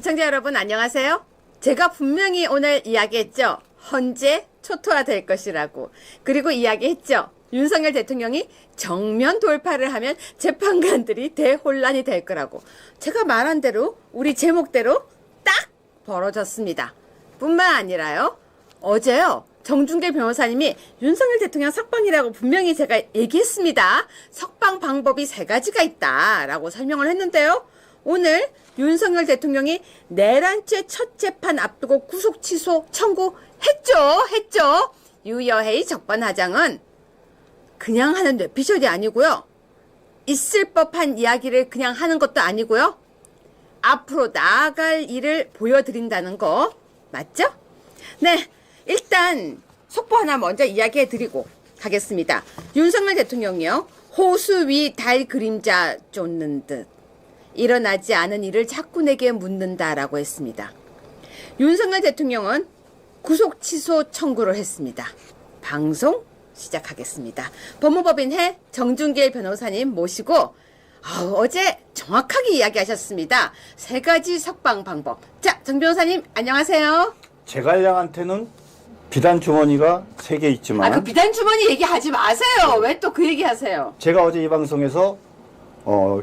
시청자 여러분 안녕하세요. 제가 분명히 오늘 이야기했죠. 헌재 초토화 될 것이라고. 그리고 이야기했죠. 윤석열 대통령이 정면 돌파를 하면 재판관들이 대혼란이 될 거라고. 제가 말한 대로 우리 제목대로 딱 벌어졌습니다. 뿐만 아니라요. 어제요. 정준길 변호사님이 윤석열 대통령 석방이라고 분명히 제가 얘기했습니다. 석방 방법이 3가지가 있다라고 설명을 했는데요. 오늘 윤석열 대통령이 내란죄 첫 재판 앞두고 구속 취소 청구했죠. 유여해의 적반하장은 그냥 하는 뇌피셜이 아니고요. 있을 법한 이야기를 그냥 하는 것도 아니고요. 앞으로 나아갈 일을 보여드린다는 거 맞죠? 네, 일단 속보 하나 먼저 이야기해드리고 가겠습니다. 윤석열 대통령이요. 호수 위 달 그림자 쫓는 듯 일어나지 않은 일을 자꾸 내게 묻는다라고 했습니다. 윤석열 대통령은 구속 취소 청구를 했습니다. 방송 시작하겠습니다. 법무법인회 정준길 변호사님 모시고 어제 정확하게 이야기하셨습니다. 3가지 석방 방법. 자, 정 변호사님 안녕하세요. 제갈량한테는 비단 주머니가 3개 있지만 그 비단 주머니 얘기하지 마세요. 왜 또 그 얘기하세요? 제가 어제 이 방송에서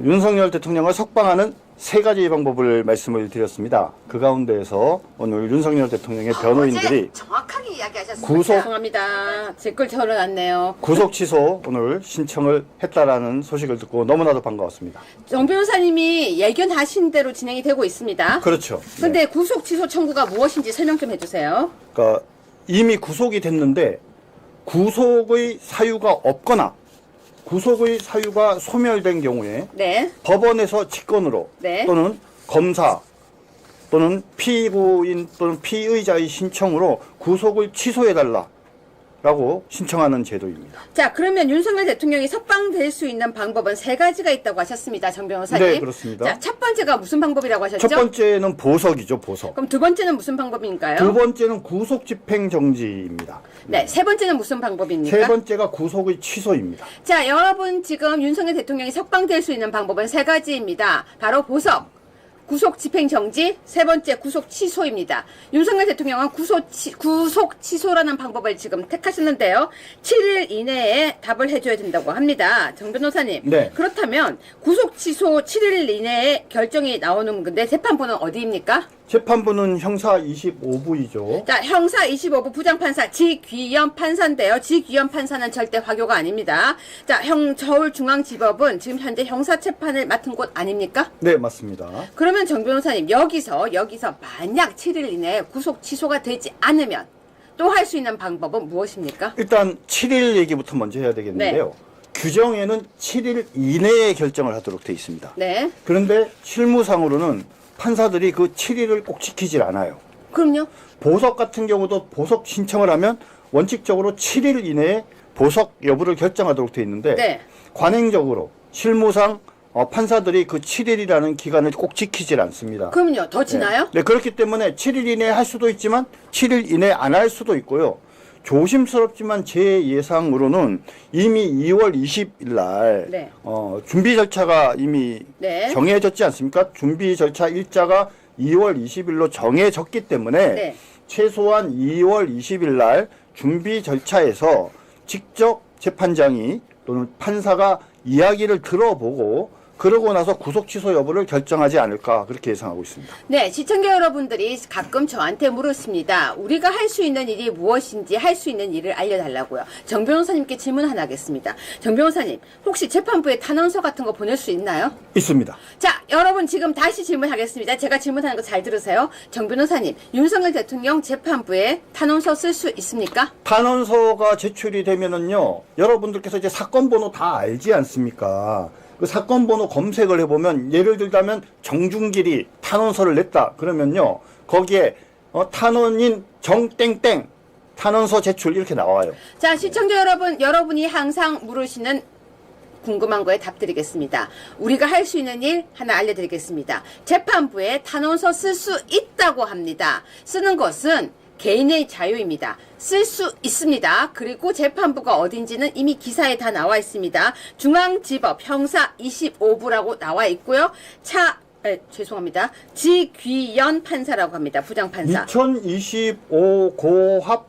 윤석열 대통령을 석방하는 3가지 방법을 말씀을 드렸습니다. 그 가운데에서 오늘 윤석열 대통령의 변호인들이 어제 정확하게 이야기하셨습니다. 구속- 죄송합니다. 제 걸 털어놨네요. 구속 취소 오늘 신청을 했다라는 소식을 듣고 너무나도 반가웠습니다. 정 변호사님이 예견하신 대로 진행이 되고 있습니다. 그렇죠. 근데 구속 취소 청구가 무엇인지 설명 좀 해주세요. 그러니까 이미 구속이 됐는데 구속의 사유가 없거나 구속의 사유가 소멸된 경우에 네. 법원에서 직권으로 네. 또는 검사 또는 피고인 또는 피의자의 신청으로 구속을 취소해달라라고 신청하는 제도입니다. 자, 그러면 윤석열 대통령이 석방될 수 있는 방법은 3가지가 있다고 하셨습니다. 정 변호사님. 네, 그렇습니다. 자, 첫 번째가 무슨 방법이라고 하셨죠? 첫 번째는 보석이죠, 보석. 그럼 두 번째는 무슨 방법인가요? 두 번째는 구속 집행 정지입니다. 네, 세 번째는 무슨 방법입니까? 세 번째가 구속의 취소입니다. 자, 여러분 지금 윤석열 대통령이 석방될 수 있는 방법은 3가지입니다. 바로 보석, 구속 집행정지, 3번째 구속 취소입니다. 윤석열 대통령은 구속 취소라는 방법을 지금 택하셨는데요. 7일 이내에 답을 해줘야 된다고 합니다. 정 변호사님. 네. 그렇다면 구속 취소 7일 이내에 결정이 나오는 건데 재판부는 어디입니까? 재판부는 형사 25부이죠. 자, 형사 25부 부장판사 지귀현 판사인데요. 지귀현 판사는 절대 화교가 아닙니다. 자, 서울중앙지법은 지금 현재 형사재판을 맡은 곳 아닙니까? 네, 맞습니다. 그러면 정 변호사님 여기서 만약 7일 이내에 구속 취소가 되지 않으면 또 할 수 있는 방법은 무엇입니까? 일단 7일 얘기부터 먼저 해야 되겠는데요. 규정에는 7일 이내에 결정을 하도록 되어 있습니다. 네. 그런데 실무상으로는 판사들이 그 7일을 꼭 지키질 않아요. 그럼요. 보석 같은 경우도 보석 신청을 하면 원칙적으로 7일 이내에 보석 여부를 결정하도록 되어 있는데 네. 관행적으로 실무상 판사들이 그 7일이라는 기간을 꼭 지키질 않습니다. 그럼요. 더 지나요? 네, 그렇기 때문에 7일 이내에 할 수도 있지만 7일 이내에 안 할 수도 있고요. 조심스럽지만 제 예상으로는 이미 2월 20일 날 네. 준비 절차가 이미 네. 정해졌지 않습니까? 준비 절차 일자가 2월 20일로 정해졌기 때문에 네. 최소한 2월 20일 날 준비 절차에서 직접 재판장이 또는 판사가 이야기를 들어보고 그러고 나서 구속 취소 여부를 결정하지 않을까 그렇게 예상하고 있습니다. 네, 시청자 여러분들이 가끔 저한테 물으십니다. 우리가 할 수 있는 일이 무엇인지 할 수 있는 일을 알려달라고요. 정 변호사님께 질문 하나 하겠습니다. 정 변호사님, 혹시 재판부에 탄원서 같은 거 보낼 수 있나요? 있습니다. 자, 여러분 지금 다시 질문하겠습니다. 제가 질문하는 거 잘 들으세요. 정 변호사님, 윤석열 대통령 재판부에 탄원서 쓸 수 있습니까? 탄원서가 제출이 되면은요, 여러분들께서 이제 사건 번호 다 알지 않습니까? 그 사건 번호 검색을 해보면 예를 들자면 정준길이 탄원서를 냈다 그러면요 거기에 탄원인 정땡땡 탄원서 제출 이렇게 나와요. 자, 시청자 여러분, 여러분이 항상 물으시는 궁금한 거에 답 드리겠습니다. 우리가 할 수 있는 일 하나 알려드리겠습니다. 재판부에 탄원서 쓸 수 있다고 합니다. 쓰는 것은 개인의 자유입니다. 쓸 수 있습니다. 그리고 재판부가 어딘지는 이미 기사에 다 나와 있습니다. 중앙지법 형사 25부라고 나와 있고요. 죄송합니다. 지귀연 판사라고 합니다. 부장판사. 2025 고합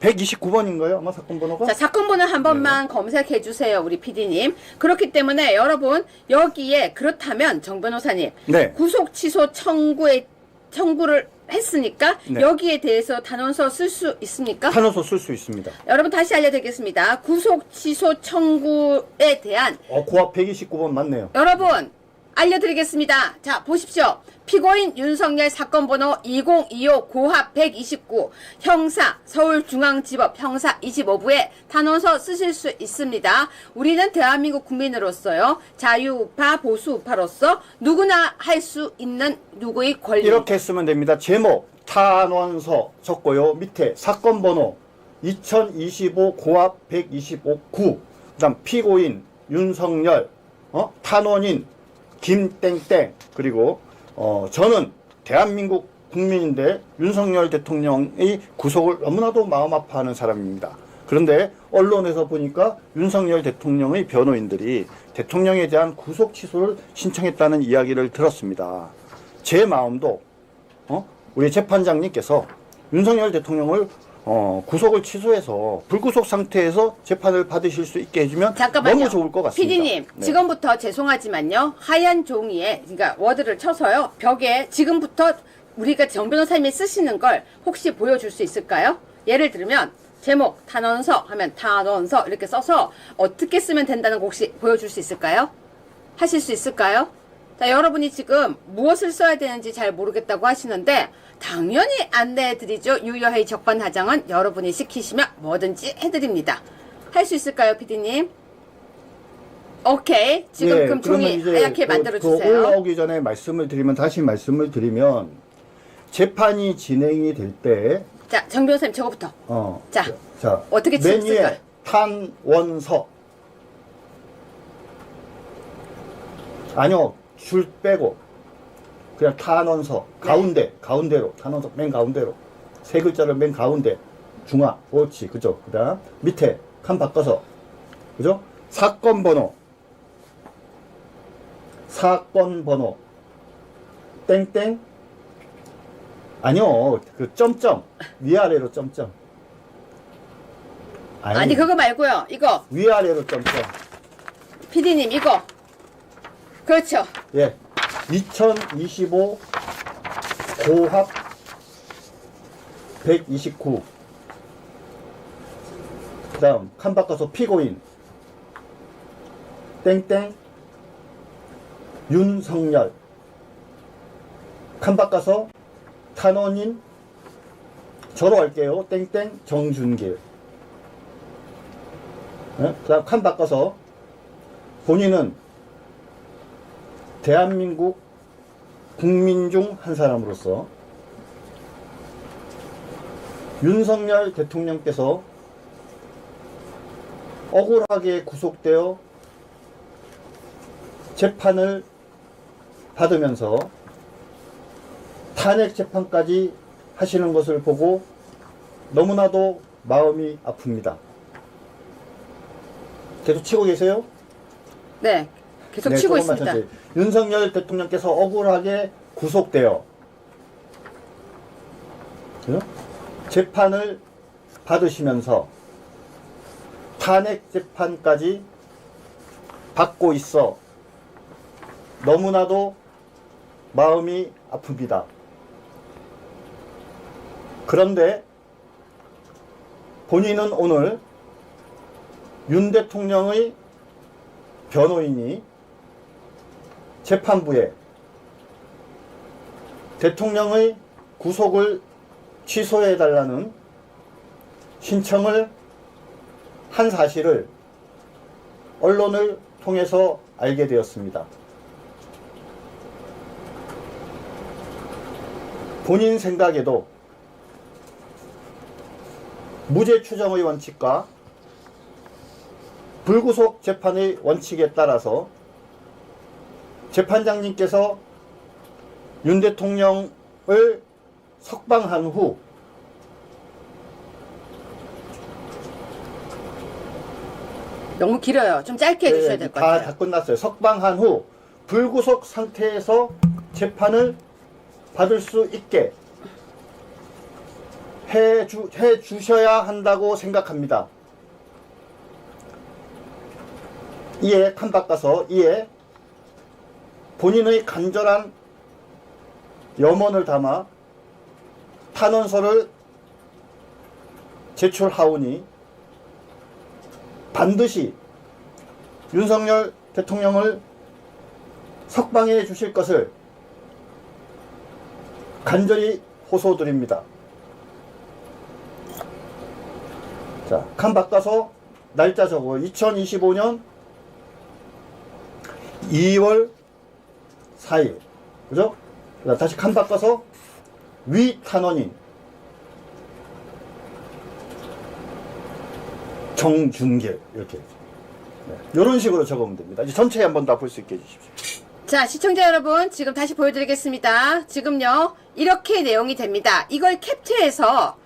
129번인가요? 아마 사건 번호가? 자, 사건 번호 한 번만 검색해 주세요, 우리 PD님. 그렇기 때문에 여러분, 여기에 그렇다면 정 변호사님, 네. 구속 취소 청구를 했으니까 네. 여기에 대해서 단원서 쓸 수 있습니까? 탄원서 쓸 수 있습니다. 여러분 다시 알려드리겠습니다. 구속 취소 청구에 대한 고합 129번 맞네요. 여러분 알려드리겠습니다. 자, 보십시오. 피고인 윤석열 사건 번호 2025 고합 129 형사 서울중앙지법 형사 25부에 단원서 쓰실 수 있습니다. 우리는 대한민국 국민으로서요. 자유우파 보수우파로서 누구나 할 수 있는 누구의 권리. 이렇게 쓰면 됩니다. 제목 탄원서 적고요. 밑에 사건 번호 2025 고합 125 9 그다음 피고인 윤석열 탄원인 김땡땡 그리고 저는 대한민국 국민인데 윤석열 대통령의 구속을 너무나도 마음 아파하는 사람입니다. 그런데 언론에서 보니까 윤석열 대통령의 변호인들이 대통령에 대한 구속 취소를 신청했다는 이야기를 들었습니다. 제 마음도 우리 재판장님께서 윤석열 대통령을 구속을 취소해서 불구속 상태에서 재판을 받으실 수 있게 해주면 잠깐만요. 너무 좋을 것 같습니다. PD님, 네. 지금부터 죄송하지만요. 하얀 종이에, 그러니까 워드를 쳐서요. 벽에 지금부터 우리가 정 변호사님이 쓰시는 걸 혹시 보여줄 수 있을까요? 예를 들면 제목 탄원서 하면 탄원서 이렇게 써서 어떻게 쓰면 된다는 거 혹시 보여줄 수 있을까요? 하실 수 있을까요? 자, 여러분이 지금 무엇을 써야 되는지 잘 모르겠다고 하시는데 당연히 안내해드리죠. 유여회의 적반하장은 여러분이 시키시면 뭐든지 해드립니다. 할 수 있을까요, PD님? 오케이. 지금 네, 그럼 종이 그러면 이제 하얗게 만들어주세요. 올라오기 전에 다시 말씀을 드리면 재판이 진행이 될 때 자, 정 변호사님 저거부터. 자, 어떻게 맨 쓸까요? 위에 탄원서 아니요 줄 빼고 그냥 탄원서 가운데로 탄원서 맨 가운데로 세 글자를 맨 가운데 중앙 옳지 그죠. 그다음 밑에 칸 바꿔서 그죠. 사건 번호 땡땡 아니요 그 점점 위아래로 점점 아니 그거 말고요. 이거 위아래로 점점 PD님 이거 그렇죠. 예 2025 고합 129 그 다음 칸 바꿔서 피고인 땡땡 윤석열 칸 바꿔서 탄원인 저로 할게요. 땡땡 정준길 그 다음 칸 바꿔서 본인은 대한민국 국민 중 한 사람으로서 윤석열 대통령께서 억울하게 구속되어 재판을 받으면서 탄핵 재판까지 하시는 것을 보고 너무나도 마음이 아픕니다. 계속 치고 계세요? 네, 계속 치고 조금만 있습니다. 천천히. 윤석열 대통령께서 억울하게 구속되어 재판을 받으시면서 탄핵 재판까지 받고 있어 너무나도 마음이 아픕니다. 그런데 본인은 오늘 윤 대통령의 변호인이 재판부에 대통령의 구속을 취소해달라는 신청을 한 사실을 언론을 통해서 알게 되었습니다. 본인 생각에도 무죄 추정의 원칙과 불구속 재판의 원칙에 따라서 재판장님께서 윤 대통령을 석방한 후 너무 길어요. 좀 짧게 해주셔야 될 것 같아요. 다 끝났어요. 석방한 후 불구속 상태에서 재판을 받을 수 있게 해 주셔야 한다고 생각합니다. 이에 칸바꿔서 이에 본인의 간절한 염원을 담아 탄원서를 제출하오니 반드시 윤석열 대통령을 석방해 주실 것을 간절히 호소드립니다. 자, 칸 바꿔서 날짜 적어 2025년 2월 4일. 그죠? 다시 칸 바꿔서 위 탄원인 정준길 이렇게 이런 식으로 적으면 됩니다. 이제 전체 한번 다 볼 수 있게 해주십시오. 자, 시청자 여러분, 지금 다시 보여드리겠습니다. 지금요, 이렇게 내용이 됩니다. 이걸 캡처해서,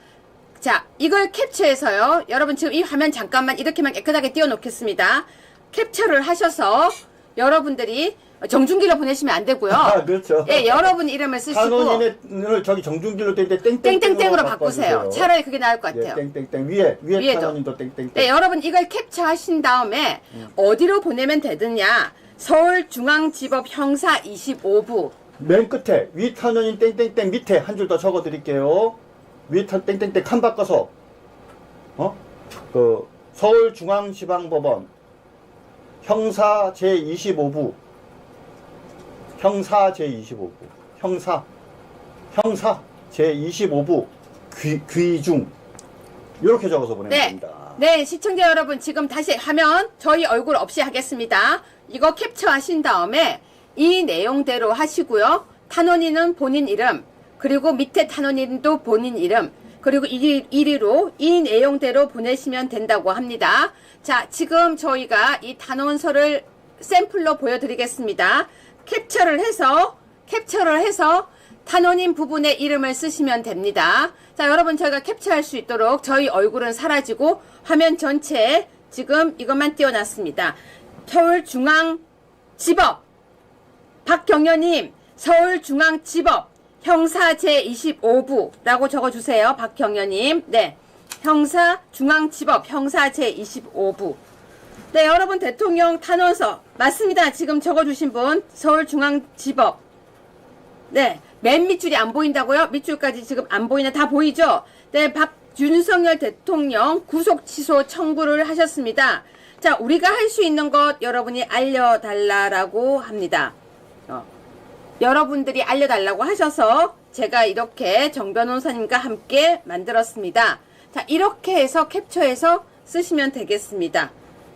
자, 이걸 캡처해서요, 여러분 지금 이 화면 잠깐만 이렇게만 깨끗하게 띄워놓겠습니다. 캡처를 하셔서 여러분들이 정준길로 보내시면 안 되고요. 아, 그렇죠. 예, 여러분 이름을 쓰시고 탄원인을 저기 정준길로 될 때 땡땡땡으로 바꾸세요. 차라리 그게 나을 것 같아요. 예, 땡땡땡 위에 위에도. 탄원인도 땡땡땡. 네, 여러분 이걸 캡처하신 다음에 어디로 보내면 되느냐? 서울중앙지법 형사 25부. 맨 끝에 위 탄원인 땡땡땡 밑에 한 줄 더 적어 드릴게요. 위 탄 땡땡땡 칸 바꿔서 그 서울중앙지방법원 형사 제25부 형사 제25부 형사 제25부 귀중 이렇게 적어서 보내면 네. 됩니다. 네, 시청자 여러분 지금 다시 화면 저희 얼굴 없이 하겠습니다. 이거 캡처하신 다음에 이 내용대로 하시고요. 탄원인은 본인 이름, 그리고 밑에 탄원인도 본인 이름, 그리고 1위로 이 내용대로 보내시면 된다고 합니다. 자, 지금 저희가 이 탄원서를 샘플로 보여드리겠습니다. 캡처를 해서 탄원인 부분의 이름을 쓰시면 됩니다. 자, 여러분 저희가 캡처할 수 있도록 저희 얼굴은 사라지고 화면 전체에 지금 이것만 띄워놨습니다. 서울중앙지법 박경현님 서울중앙지법 형사 제25부라고 적어주세요. 박경현님. 네, 형사중앙지법 형사 제25부. 네, 여러분 대통령 탄원서 맞습니다. 지금 적어주신 분 서울중앙지법. 네, 맨 밑줄이 안 보인다고요? 밑줄까지 지금 안 보이나? 다 보이죠? 네, 윤석열 대통령 구속 취소 청구를 하셨습니다. 자, 우리가 할 수 있는 것 여러분이 알려달라고 합니다. 여러분들이 알려달라고 하셔서 제가 이렇게 정 변호사님과 함께 만들었습니다. 자, 이렇게 해서 캡처해서 쓰시면 되겠습니다.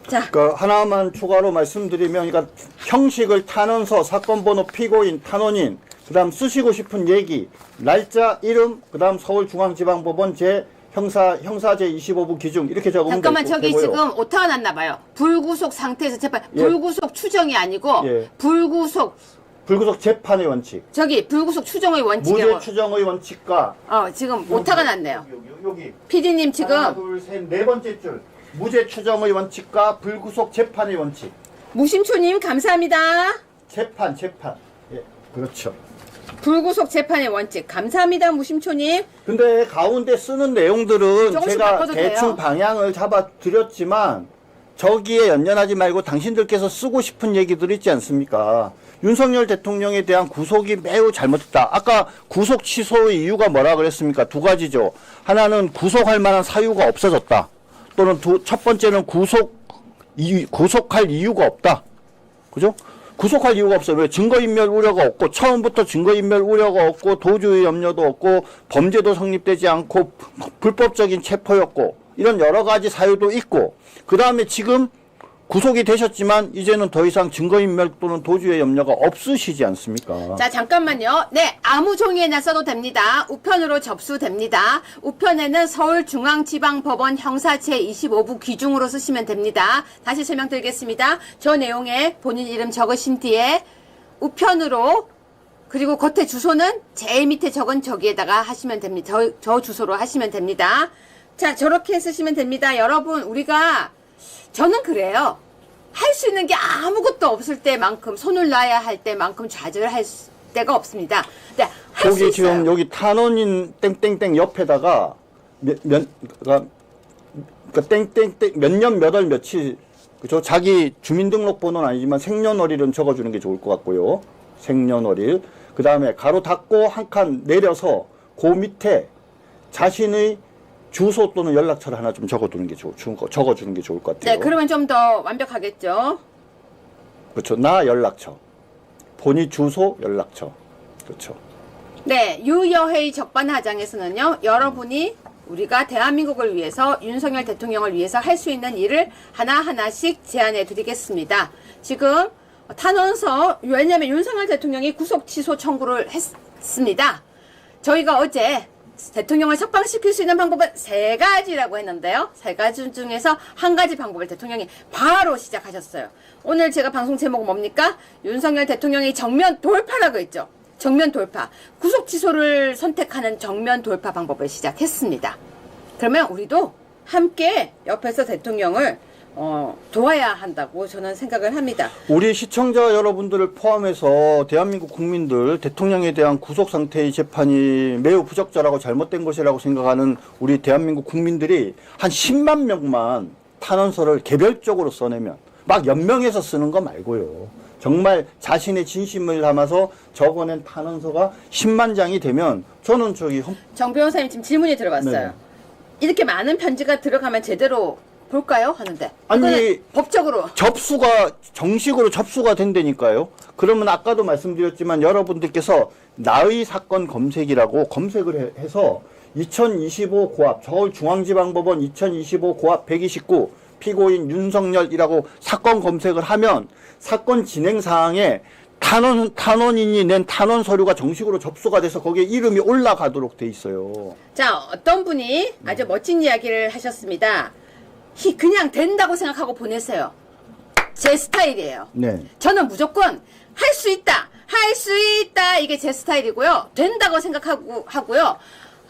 자, 그 하나만 추가로 말씀드리면, 그러니까 형식을 탄원서, 사건 번호, 피고인, 탄원인, 그다음 쓰시고 싶은 얘기, 날짜, 이름, 그다음 서울중앙지방법원 형사 제25부 기준 이렇게 적으면 잠깐만 저기 되고요. 지금 오타가 났나 봐요. 불구속 상태에서 재판, 예. 불구속 추정이 아니고 예. 불구속 재판의 원칙, 저기 불구속 추정의 원칙이요. 무죄 추정의 원칙과 지금 오타가 났네요. 여기 PD님 지금 하나, 둘, 셋, 네 번째 줄 무죄 추정의 원칙과 불구속 재판의 원칙. 무심초님 감사합니다. 재판. 예, 그렇죠. 불구속 재판의 원칙 감사합니다. 무심초님. 근데 가운데 쓰는 내용들은 조금씩 제가 바꿔도 대충 돼요. 방향을 잡아 드렸지만 저기에 연연하지 말고 당신들께서 쓰고 싶은 얘기들 있지 않습니까? 윤석열 대통령에 대한 구속이 매우 잘못됐다. 아까 구속 취소의 이유가 뭐라 그랬습니까? 두 가지죠. 하나는 구속할 만한 사유가 없어졌다. 또는 첫 번째는 구속할 이유가 없다. 그죠? 구속할 이유가 없어요. 왜? 증거인멸 우려가 없고, 처음부터 증거인멸 우려가 없고, 도주의 염려도 없고, 범죄도 성립되지 않고, 불법적인 체포였고, 이런 여러 가지 사유도 있고, 그 다음에 지금 구속이 되셨지만, 이제는 더 이상 증거인멸 또는 도주의 염려가 없으시지 않습니까? 자, 잠깐만요. 네, 아무 종이에나 써도 됩니다. 우편으로 접수됩니다. 우편에는 서울중앙지방법원 형사 제25부 귀중으로 쓰시면 됩니다. 다시 설명드리겠습니다. 저 내용에 본인 이름 적으신 뒤에 우편으로, 그리고 겉에 주소는 제일 밑에 적은 저기에다가 하시면 됩니다. 저 주소로 하시면 됩니다. 자, 저렇게 쓰시면 됩니다. 여러분, 저는 그래요. 할 수 있는 게 아무것도 없을 때만큼, 손을 놔야 할 때만큼 좌절할 데가 없습니다. 근데 할 수 여기 있어요. 지금 여기 탄원인 땡땡땡 옆에다가 그러니까 땡땡땡 몇 년 몇 월 며칠 그죠? 자기 주민등록번호는 아니지만 생년월일은 적어주는 게 좋을 것 같고요. 생년월일. 그 다음에 가로 닫고 한 칸 내려서 그 밑에 자신의 주소 또는 연락처를 하나 좀 적어주는 게 좋을 것 같아요. 네, 그러면 좀 더 완벽하겠죠. 그렇죠. 나 연락처. 본인 주소 연락처. 그렇죠. 네, 유여회의 적반하장에서는요, 여러분이 우리가 대한민국을 위해서 윤석열 대통령을 위해서 할 수 있는 일을 하나하나씩 제안해 드리겠습니다. 지금 탄원서, 왜냐하면 윤석열 대통령이 구속 취소 청구를 했습니다. 저희가 어제 대통령을 석방시킬 수 있는 방법은 3가지라고 했는데요. 3가지 중에서 한 가지 방법을 대통령이 바로 시작하셨어요. 오늘 제가 방송 제목은 뭡니까? 윤석열 대통령이 정면 돌파라고 했죠. 정면 돌파. 구속 취소를 선택하는 정면 돌파 방법을 시작했습니다. 그러면 우리도 함께 옆에서 대통령을 도와야 한다고 저는 생각을 합니다. 우리 시청자 여러분들을 포함해서 대한민국 국민들 대통령에 대한 구속 상태의 재판이 매우 부적절하고 잘못된 것이라고 생각하는 우리 대한민국 국민들이 한 10만 명만 탄원서를 개별적으로 써내면 막 연명해서 쓰는 거 말고요. 정말 자신의 진심을 담아서 적어낸 탄원서가 10만 장이 되면 저는 정 변호사님 지금 질문이 들어갔어요. 네. 이렇게 많은 편지가 들어가면 제대로 볼까요? 하는데 아니 법적으로 정식으로 접수가 된다니까요. 그러면 아까도 말씀드렸지만 여러분들께서 나의 사건 검색이라고 검색을 해서 2025 고압 서울중앙지방법원 2025 고압 129 피고인 윤석열이라고 사건 검색을 하면 사건 진행 사항에 탄원인이 낸 탄원 서류가 정식으로 접수가 돼서 거기에 이름이 올라가도록 돼 있어요. 자, 어떤 분이 아주 멋진 이야기를 하셨습니다. 그냥 된다고 생각하고 보내세요. 제 스타일이에요. 네. 저는 무조건 할 수 있다, 할 수 있다, 이게 제 스타일이고요. 된다고 생각하고요.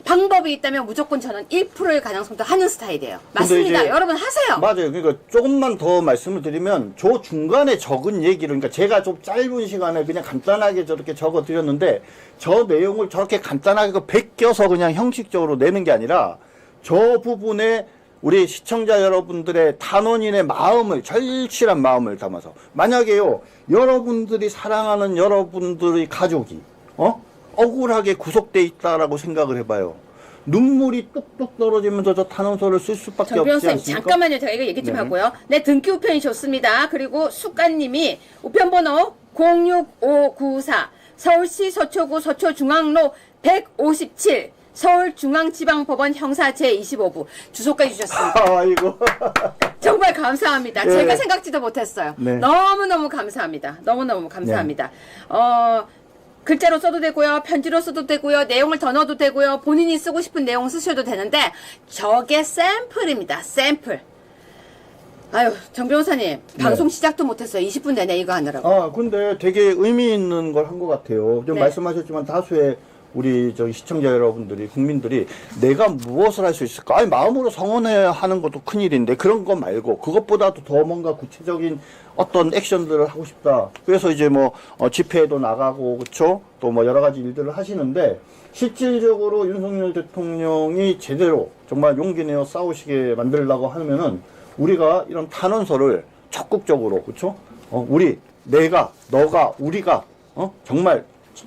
방법이 있다면 무조건 저는 1%의 가능성도 하는 스타일이에요. 맞습니다. 여러분 하세요. 맞아요. 그러니까 조금만 더 말씀을 드리면 저 중간에 적은 얘기를 그러니까 제가 좀 짧은 시간에 그냥 간단하게 저렇게 적어 드렸는데 저 내용을 저렇게 간단하게 베껴서 그냥 형식적으로 내는 게 아니라 저 부분에 우리 시청자 여러분들의 탄원인의 마음을 절실한 마음을 담아서 만약에요 여러분들이 사랑하는 여러분들의 가족이 억울하게 구속돼 있다라고 생각을 해봐요. 눈물이 뚝뚝 떨어지면서 저 탄원서를 쓸 수밖에 정 없지 변호사님 않습니까? 잠깐만요. 제가 이거 얘기 좀 네. 하고요. 네, 등기 우편이 좋습니다. 그리고 숙가님이 우편번호 06594 서울시 서초구 서초중앙로 157 서울중앙지방법원 형사 제25부 주소까지 주셨습니다. 아이고. 정말 감사합니다. 네. 제가 생각지도 못했어요. 네. 너무너무 감사합니다. 너무너무 감사합니다. 글자로 써도 되고요. 편지로 써도 되고요. 내용을 더 넣어도 되고요. 본인이 쓰고 싶은 내용 쓰셔도 되는데 저게 샘플입니다. 샘플. 아유, 정 변호사님. 방송 시작도 못했어요. 20분 내내 이거 하느라고. 근데 되게 의미 있는 걸 한 것 같아요. 좀 네. 말씀하셨지만 다수의 우리 저기 시청자 여러분들이 국민들이 내가 무엇을 할 수 있을까? 아니 마음으로 성원해야 하는 것도 큰일인데 그런 거 말고 그것보다도 더 뭔가 구체적인 어떤 액션들을 하고 싶다. 그래서 이제 뭐 집회에도 나가고 그렇죠? 또 뭐 여러 가지 일들을 하시는데 실질적으로 윤석열 대통령이 제대로 정말 용기 내어 싸우시게 만들려고 하면은 우리가 이런 탄원서를 적극적으로 그렇죠? 내가 너가 우리가 정말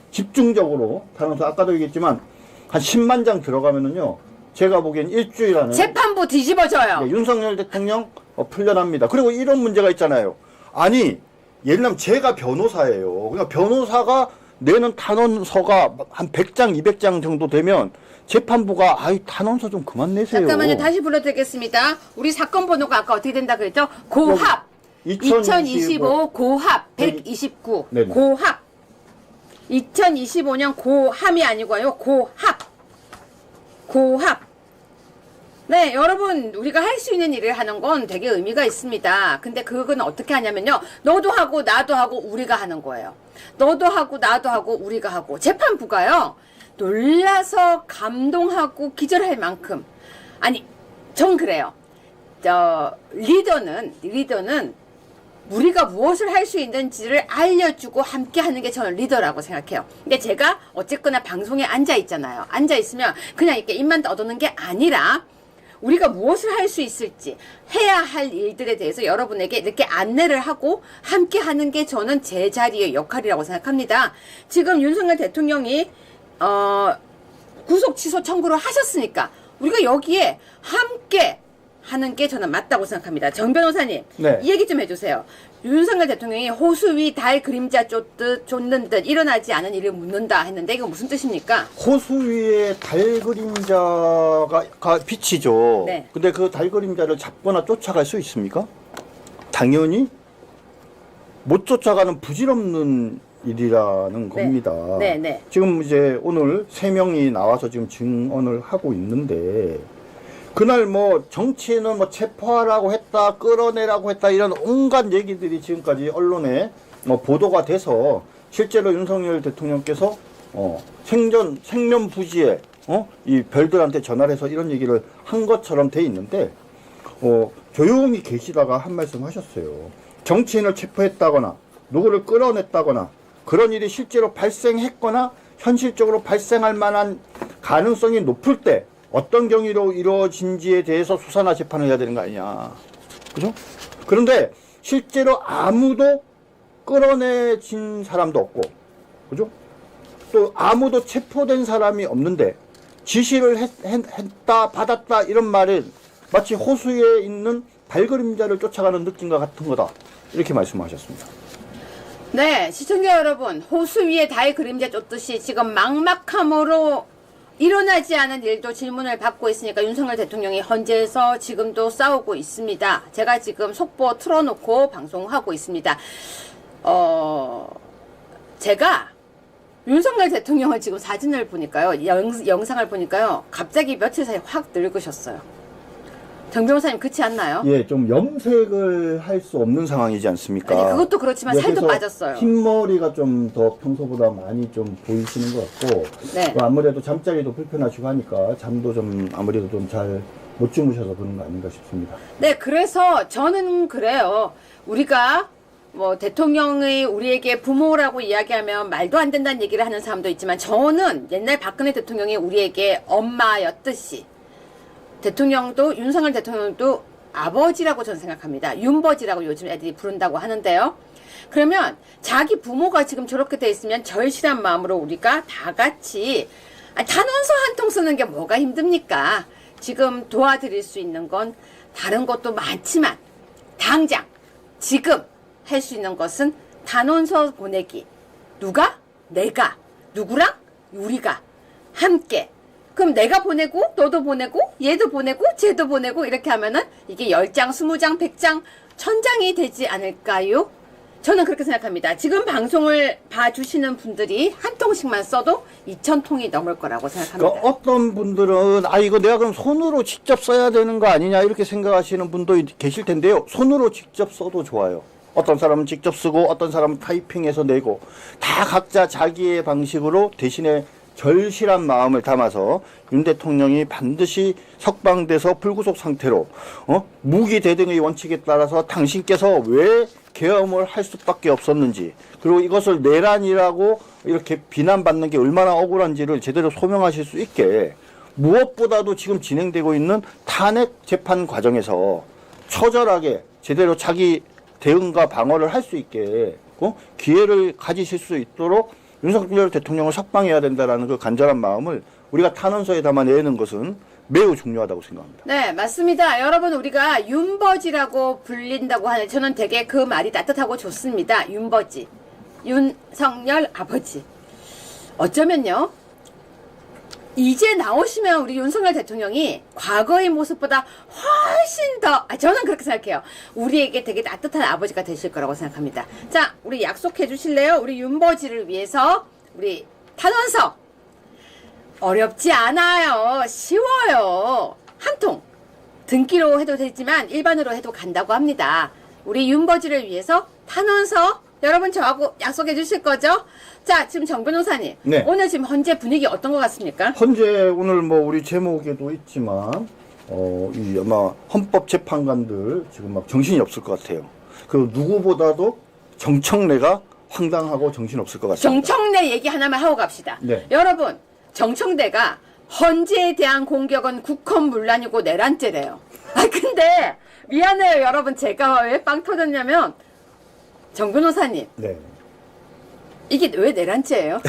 집중적으로 탄원서 아까도 얘기했지만 한 10만 장 들어가면은요 제가 보기엔 일주일 안에 재판부 뒤집어져요. 네, 윤석열 대통령 풀려납니다. 그리고 이런 문제가 있잖아요. 아니 예를 들면 제가 변호사예요. 그러니까 변호사가 내는 탄원서가 한 100장 200장 정도 되면 재판부가 탄원서 좀 그만 내세요. 잠깐만요. 다시 불러드리겠습니다. 우리 사건 번호가 아까 어떻게 된다 그랬죠? 고합 2025 고합 129 네네. 고합 2025년 고함이 아니고요. 고합. 네, 여러분, 우리가 할 수 있는 일을 하는 건 되게 의미가 있습니다. 근데 그건 어떻게 하냐면요. 너도 하고, 나도 하고, 우리가 하는 거예요. 너도 하고, 나도 하고, 우리가 하고. 재판부가요. 놀라서 감동하고 기절할 만큼. 아니, 전 그래요. 리더는 우리가 무엇을 할 수 있는지를 알려주고 함께 하는 게 저는 리더라고 생각해요. 근데 제가 어쨌거나 방송에 앉아 있잖아요. 앉아 있으면 그냥 이렇게 입만 떠드는 게 아니라 우리가 무엇을 할 수 있을지 해야 할 일들에 대해서 여러분에게 이렇게 안내를 하고 함께 하는 게 저는 제 자리의 역할이라고 생각합니다. 지금 윤석열 대통령이 구속 취소 청구를 하셨으니까 우리가 여기에 함께 하는 게 저는 맞다고 생각합니다. 정 변호사님, 네. 이 얘기 좀 해주세요. 윤석열 대통령이 호수 위 달 그림자 쫓는 듯 일어나지 않은 일을 묻는다 했는데 이거 무슨 뜻입니까? 호수 위에 달 그림자가 빛이죠. 네. 근데 그 달 그림자를 잡거나 쫓아갈 수 있습니까? 당연히 못 쫓아가는 부질없는 일이라는 겁니다. 네, 네. 지금 이제 오늘 3명이 나와서 지금 증언을 하고 있는데 그날 뭐 정치인은 뭐 체포하라고 했다, 끌어내라고 했다 이런 온갖 얘기들이 지금까지 언론에 보도가 돼서 실제로 윤석열 대통령께서 생전 부지에 이 별들한테 전화를 해서 이런 얘기를 한 것처럼 돼 있는데 조용히 계시다가 한 말씀 하셨어요. 정치인을 체포했다거나 누구를 끌어냈다거나 그런 일이 실제로 발생했거나 현실적으로 발생할 만한 가능성이 높을 때 어떤 경위로 이루어진지에 대해서 수사나 재판을 해야 되는 거 아니냐. 그죠? 그런데 실제로 아무도 끌어내진 사람도 없고, 그죠? 또 아무도 체포된 사람이 없는데 지시를 했다, 받았다 이런 말은 마치 호수에 있는 발그림자를 쫓아가는 느낌과 같은 거다. 이렇게 말씀하셨습니다. 네, 시청자 여러분, 호수 위에 달 그림자 쫓듯이 지금 막막함으로 일어나지 않은 일도 질문을 받고 있으니까 윤석열 대통령이 헌재에서 지금도 싸우고 있습니다. 제가 지금 속보 틀어놓고 방송하고 있습니다. 제가 윤석열 대통령을 지금 사진을 보니까요, 영상을 보니까요, 갑자기 며칠 사이에 확 늙으셨어요. 정 변호사님 그렇지 않나요? 예, 좀 염색을 할 수 없는 상황이지 않습니까? 아니, 그것도 그렇지만 예, 살도 그래서 빠졌어요. 흰머리가 좀 더 평소보다 많이 좀 보이시는 것 같고, 네. 아무래도 잠자리도 불편하시고 하니까 잠도 좀 아무래도 좀 잘 못 주무셔서 그런 거 아닌가 싶습니다. 네, 그래서 저는 그래요. 우리가 뭐 대통령이 우리에게 부모라고 이야기하면 말도 안 된다는 얘기를 하는 사람도 있지만 저는 옛날 박근혜 대통령이 우리에게 엄마였듯이 대통령도 윤석열 대통령도 아버지라고 저는 생각합니다. 윤버지라고 요즘 애들이 부른다고 하는데요. 그러면 자기 부모가 지금 저렇게 돼 있으면 절실한 마음으로 우리가 다 같이 탄원서 한 통 쓰는 게 뭐가 힘듭니까? 지금 도와드릴 수 있는 건 다른 것도 많지만 당장 지금 할 수 있는 것은 탄원서 보내기. 누가? 내가. 누구랑? 우리가. 함께. 그럼 내가 보내고 너도 보내고 얘도 보내고 쟤도 보내고 이렇게 하면은 이게 10장, 20장, 100장, 1000장이 되지 않을까요? 저는 그렇게 생각합니다. 지금 방송을 봐주시는 분들이 한 통씩만 써도 2000통이 넘을 거라고 생각합니다. 그러니까 어떤 분들은 이거 내가 그럼 손으로 직접 써야 되는 거 아니냐 이렇게 생각하시는 분도 계실 텐데요. 손으로 직접 써도 좋아요. 어떤 사람은 직접 쓰고 어떤 사람은 타이핑해서 내고 다 각자 자기의 방식으로 대신에 절실한 마음을 담아서 윤 대통령이 반드시 석방돼서 불구속 상태로 무기 대등의 원칙에 따라서 당신께서 왜 계엄을 할 수밖에 없었는지 그리고 이것을 내란이라고 이렇게 비난받는 게 얼마나 억울한지를 제대로 소명하실 수 있게 무엇보다도 지금 진행되고 있는 탄핵 재판 과정에서 처절하게 제대로 자기 대응과 방어를 할 수 있게 기회를 가지실 수 있도록 윤석열 대통령을 석방해야 된다라는 그 간절한 마음을 우리가 탄원서에 담아내는 것은 매우 중요하다고 생각합니다. 네, 맞습니다. 여러분, 우리가 윤버지라고 불린다고 하는, 저는 되게 그 말이 따뜻하고 좋습니다. 윤버지. 윤석열 아버지. 어쩌면요, 이제 나오시면 우리 윤석열 대통령이 과거의 모습보다 훨씬 더, 저는 그렇게 생각해요. 우리에게 되게 따뜻한 아버지가 되실 거라고 생각합니다. 자, 우리 약속해 주실래요? 우리 윤버지를 위해서 우리 탄원서. 어렵지 않아요. 쉬워요. 한 통. 등기로 해도 되지만 일반으로 해도 간다고 합니다. 우리 윤버지를 위해서 탄원서 여러분 저하고 약속해 주실 거죠? 자, 지금 정 변호사님. 네. 오늘 지금 현재 분위기 어떤 것 같습니까? 현재 오늘 뭐 우리 제목에도 있지만 이 아마 헌법재판관들 지금 막 정신이 없을 것 같아요. 그 누구보다도 정청래가 황당하고 정신없을 것 같습니다. 정청래 얘기 하나만 하고 갑시다. 네. 여러분, 정청래가 헌재에 대한 공격은 국헌문란이고 내란죄래요. 아 근데 미안해요 여러분, 제가 왜 빵 터졌냐면 정 변호사님, 네. 이게 왜 내란죄예요?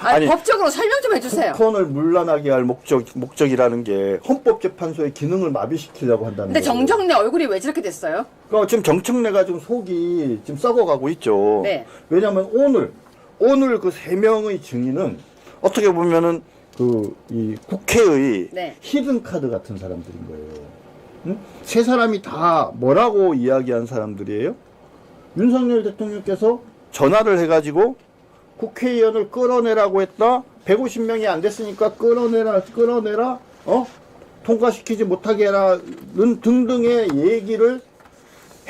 아니, 법적으로 설명 좀 해주세요. 국헌을 문란하게 할 목적이라는 게 헌법재판소의 기능을 마비시키려고 한다는 근데 거예요. 정청래 얼굴이 왜 저렇게 됐어요? 그러니까 지금 정청래가 좀 속이 지금 썩어가고 있죠. 네. 왜냐하면 오늘 그 3명의 증인은 어떻게 보면은 이 국회의 네. 히든 카드 같은 사람들인 거예요. 응? 세 사람이 다 뭐라고 이야기한 사람들이에요? 윤석열 대통령께서 전화를 해가지고 국회의원을 끌어내라고 했다. 150명이 안 됐으니까 끌어내라, 통과시키지 못하게 해라는 등등의 얘기를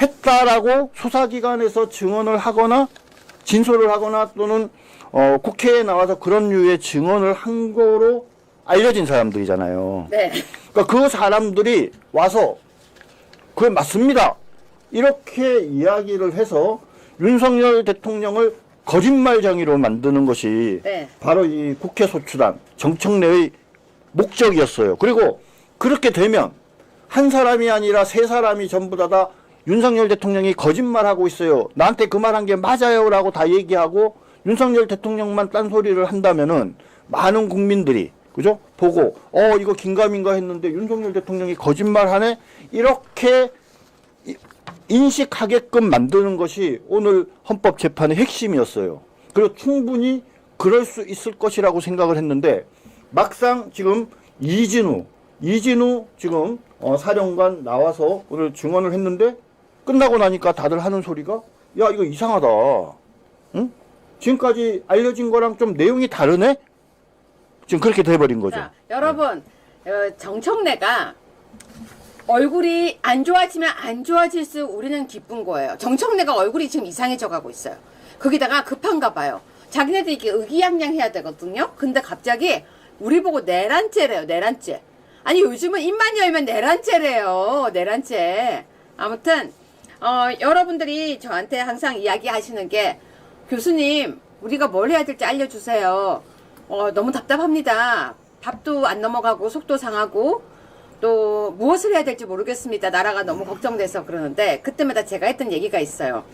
했다라고 수사기관에서 증언을 하거나 진술을 하거나 또는 국회에 나와서 그런 류의 증언을 한 거로 알려진 사람들이잖아요. 네. 그러니까 그 사람들이 와서 그게 맞습니다. 이렇게 이야기를 해서 윤석열 대통령을 거짓말쟁이로 만드는 것이 네. 바로 이 국회 소추단 정청래의 목적이었어요. 그리고 그렇게 되면 한 사람이 아니라 세 사람이 전부 다 윤석열 대통령이 거짓말하고 있어요. 나한테 그 말한 게 맞아요라고 다 얘기하고 윤석열 대통령만 딴소리를 한다면은 많은 국민들이 그죠? 보고 이거 긴가민가 했는데 윤석열 대통령이 거짓말하네 이렇게 인식하게끔 만드는 것이 오늘 헌법재판의 핵심이었어요. 그리고 충분히 그럴 수 있을 것이라고 생각을 했는데 막상 지금 이진우 지금 사령관 나와서 오늘 증언을 했는데 끝나고 나니까 다들 하는 소리가 야 이거 이상하다. 응? 지금까지 알려진 거랑 좀 내용이 다르네? 지금 그렇게 돼버린 거죠. 자, 여러분, 정청래가 얼굴이 안 좋아지면 안 좋아질수록 우리는 기쁜 거예요. 정청래가 얼굴이 지금 이상해져 가고 있어요. 거기다가 급한가 봐요. 자기네들이 이렇게 의기양양해야 되거든요. 근데 갑자기 우리 보고 내란죄래요. 내란죄. 아니 요즘은 입만 열면 내란죄래요. 내란죄. 아무튼 여러분들이 저한테 항상 이야기하시는 게 교수님 우리가 뭘 해야 될지 알려주세요. 너무 답답합니다. 밥도 안 넘어가고 속도 상하고 또 무엇을 해야 될지 모르겠습니다. 나라가 너무 걱정돼서 그러는데 그때마다 제가 했던 얘기가 있어요.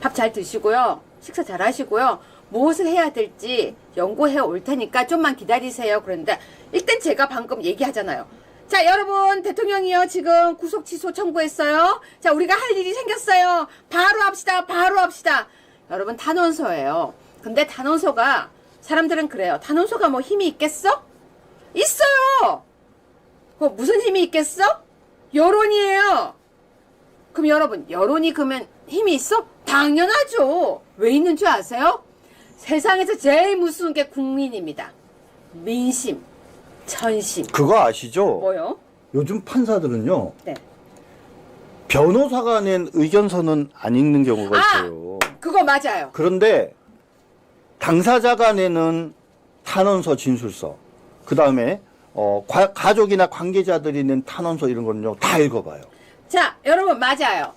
밥 잘 드시고요. 식사 잘 하시고요. 무엇을 해야 될지 연구해 올 테니까 좀만 기다리세요. 그런데 일단 제가 방금 얘기하잖아요. 자 여러분 대통령이요 지금 구속 취소 청구했어요. 자 우리가 할 일이 생겼어요. 바로 합시다. 바로 합시다. 여러분 탄원서예요. 근데 탄원서가 사람들은 그래요. 탄원서가 뭐 힘이 있겠어? 있어요. 무슨 힘이 있겠어? 여론이에요. 그럼 여러분 여론이 그러면 힘이 있어? 당연하죠. 왜 있는 줄 아세요? 세상에서 제일 무서운 게 국민입니다. 민심, 천심. 그거 아시죠? 뭐요? 요즘 판사들은요. 네. 변호사가 낸 의견서는 안 읽는 경우가 있어요. 그거 맞아요. 그런데 당사자가 내는 탄원서 진술서, 그 다음에 가족이나 관계자들이 낸 탄원서 이런 거는요 다 읽어봐요. 자, 여러분 맞아요.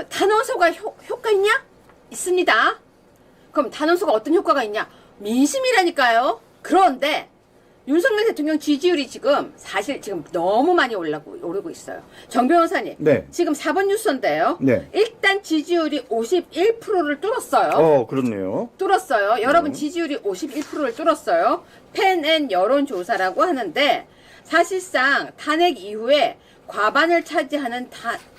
탄원서가 효과 있냐? 있습니다. 그럼 탄원서가 어떤 효과가 있냐? 민심이라니까요. 그런데 윤석열 대통령 지지율이 사실 지금 너무 많이 오르고 있어요. 정 변호사님. 네. 지금 4번 뉴스인데요. 네. 일단 지지율이 51%를 뚫었어요. 그렇네요. 뚫었어요. 여러분 지지율이 51%를 뚫었어요. 팬앤 여론조사라고 하는데 사실상 탄핵 이후에 과반을 차지하는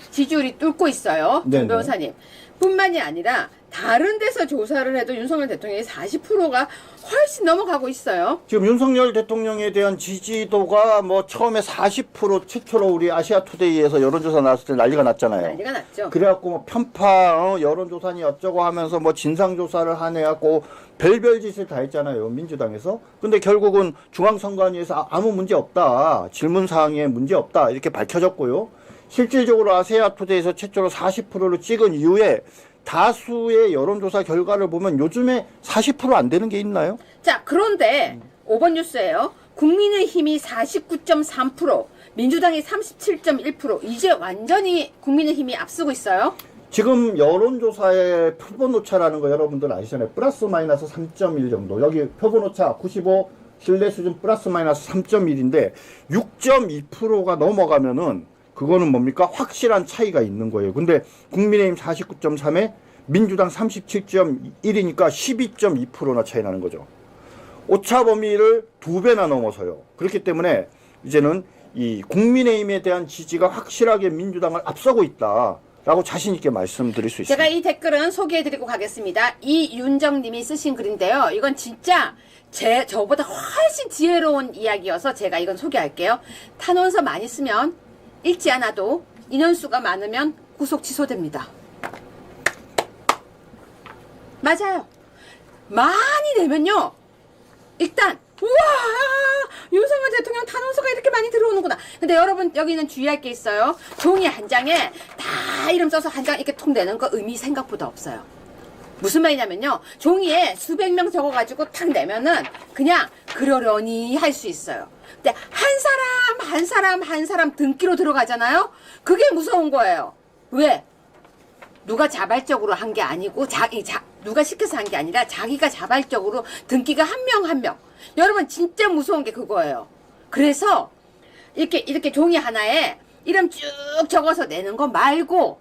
지지율이 뚫고 있어요. 네네. 정 변호사님. 뿐만이 아니라 다른 데서 조사를 해도 윤석열 대통령이 40%가 훨씬 넘어가고 있어요. 지금 윤석열 대통령에 대한 지지도가 뭐 처음에 40% 최초로 우리 아시아투데이에서 여론조사 나왔을 때 난리가 났잖아요. 난리가 났죠. 그래갖고 뭐 편파 여론조사니 어쩌고 하면서 뭐 진상조사를 하네갖고 별별 짓을 다 했잖아요. 민주당에서. 근데 결국은 중앙선관위에서 아무 문제 없다. 질문사항에 문제 없다. 이렇게 밝혀졌고요. 실질적으로 아시아투데이에서 최초로 40%를 찍은 이후에 다수의 여론조사 결과를 보면 요즘에 40% 안 되는 게 있나요? 자, 그런데 5번 뉴스예요. 국민의힘이 49.3%, 민주당이 37.1%. 이제 완전히 국민의힘이 앞서고 있어요. 지금 여론조사의 표본오차라는 거 여러분들 아시잖아요. 플러스 마이너스 3.1 정도. 여기 표본오차 95 신뢰 수준 플러스 마이너스 3.1인데 6.2%가 넘어가면은 그거는 뭡니까? 확실한 차이가 있는 거예요. 근데 국민의힘 49.3에 민주당 37.1이니까 12.2%나 차이 나는 거죠. 오차 범위를 2배나 넘어서요. 그렇기 때문에 이제는 이 국민의힘에 대한 지지가 확실하게 민주당을 앞서고 있다라고 자신 있게 말씀드릴 수 있습니다. 제가 이 댓글은 소개해드리고 가겠습니다. 이윤정님이 쓰신 글인데요. 이건 진짜 저보다 훨씬 지혜로운 이야기여서 제가 이건 소개할게요. 탄원서 많이 쓰면 읽지 않아도 인원수가 많으면 구속 취소됩니다. 맞아요. 많이 내면요. 일단 우와, 윤석열 대통령 탄원서가 이렇게 많이 들어오는구나. 근데 여러분 여기는 주의할 게 있어요. 종이 한 장에 다 이름 써서 한 장 이렇게 통 내는 거 의미 생각보다 없어요. 무슨 말이냐면요. 종이에 수백 명 적어가지고 탁 내면은 그냥 그러려니 할 수 있어요. 근데 한 사람 등기로 들어가잖아요. 그게 무서운 거예요. 왜? 누가 자발적으로 한 게 아니고 누가 시켜서 한 게 아니라 자기가 자발적으로 등기가 한 명 한 명. 여러분 진짜 무서운 게 그거예요. 그래서 이렇게 종이 하나에 이름 쭉 적어서 내는 거 말고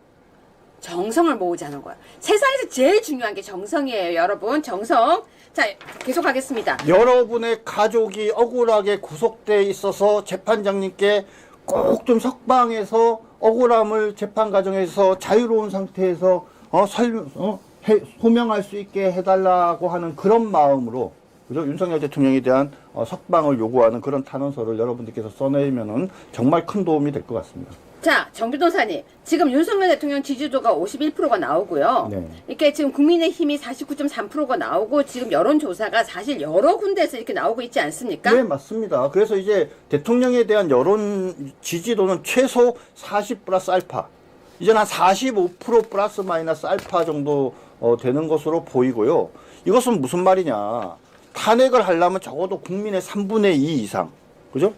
정성을 모으자는 거예요. 세상에서 제일 중요한 게 정성이에요, 여러분. 정성. 자, 계속 하겠습니다. 여러분의 가족이 억울하게 구속돼 있어서 재판장님께 꼭 좀 석방해서 억울함을 재판 과정에서 자유로운 상태에서 소명할 수 있게 해달라고 하는 그런 마음으로, 그죠? 윤석열 대통령에 대한 석방을 요구하는 그런 탄원서를 여러분들께서 써내면은 정말 큰 도움이 될 것 같습니다. 자, 정 변호사님, 지금 윤석열 대통령 지지도가 51%가 나오고요. 네. 이렇게 지금 국민의힘이 49.3%가 나오고 지금 여론조사가 사실 여러 군데에서 이렇게 나오고 있지 않습니까? 네, 맞습니다. 그래서 이제 대통령에 대한 여론 지지도는 최소 40 플러스 알파, 이제는 한 45% 플러스 마이너스 알파 정도 되는 것으로 보이고요. 이것은 무슨 말이냐? 탄핵을 하려면 적어도 국민의 3분의 2 이상, 그죠?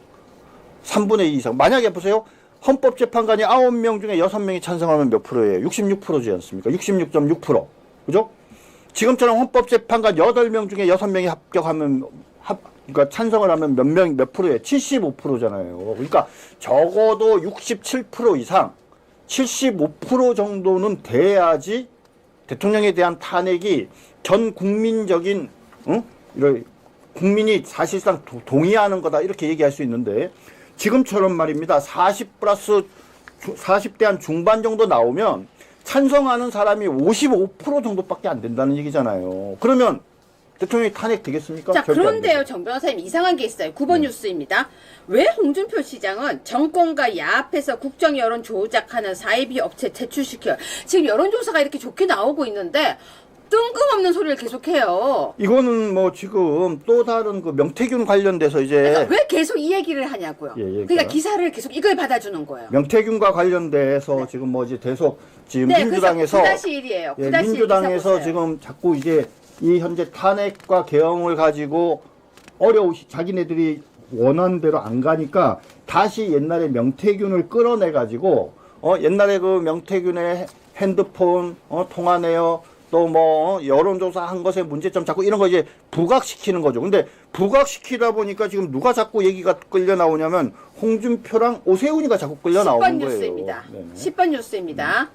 3분의 2 이상. 만약에 보세요. 헌법재판관이 9명 중에 6명이 찬성하면 몇 프로예요? 66%지 않습니까? 66.6%. 그죠? 지금처럼 헌법재판관 8명 중에 6명이 합격하면, 그러니까 찬성을 하면 몇 프로예요? 75%잖아요. 그러니까 적어도 67% 이상, 75% 정도는 돼야지 대통령에 대한 탄핵이 전 국민적인, 이런 국민이 사실상 동의하는 거다, 이렇게 얘기할 수 있는데, 지금처럼 말입니다. 40대 한 중반 정도 나오면 찬성하는 사람이 55% 정도밖에 안 된다는 얘기잖아요. 그러면 대통령이 탄핵 되겠습니까? 자, 그런데요, 정 변호사님, 이상한 게 있어요. 9번 뉴스입니다. 왜 홍준표 시장은 정권과 야합해서 국정 여론 조작하는 사이비 업체 퇴출시켜요? 지금 여론조사가 이렇게 좋게 나오고 있는데 뜬금없는 소리를 계속해요. 이거는 뭐 지금 또 다른 그 명태균 관련돼서 이제 그러니까 왜 계속 이 얘기를 하냐고요. 그러니까 기사를 계속 이걸 받아주는 거예요. 명태균과 관련돼서 지금 뭐 이제 계속 지금 민주당에서 9-1이에요. 예, 민주당에서 지금 자꾸 이제 이 현재 탄핵과 계엄을 가지고 자기네들이 원하는 대로 안 가니까 다시 옛날에 명태균을 끌어내 가지고 옛날에 그 명태균의 핸드폰 통화 내역 또 뭐 여론조사 한 것의 문제점 자꾸 이런 거 이제 부각시키는 거죠. 근데 부각시키다 보니까 지금 누가 자꾸 얘기가 끌려 나오냐면 홍준표랑 오세훈이가 자꾸 끌려 나오는 거예요. 10번 뉴스입니다. 10번 뉴스입니다.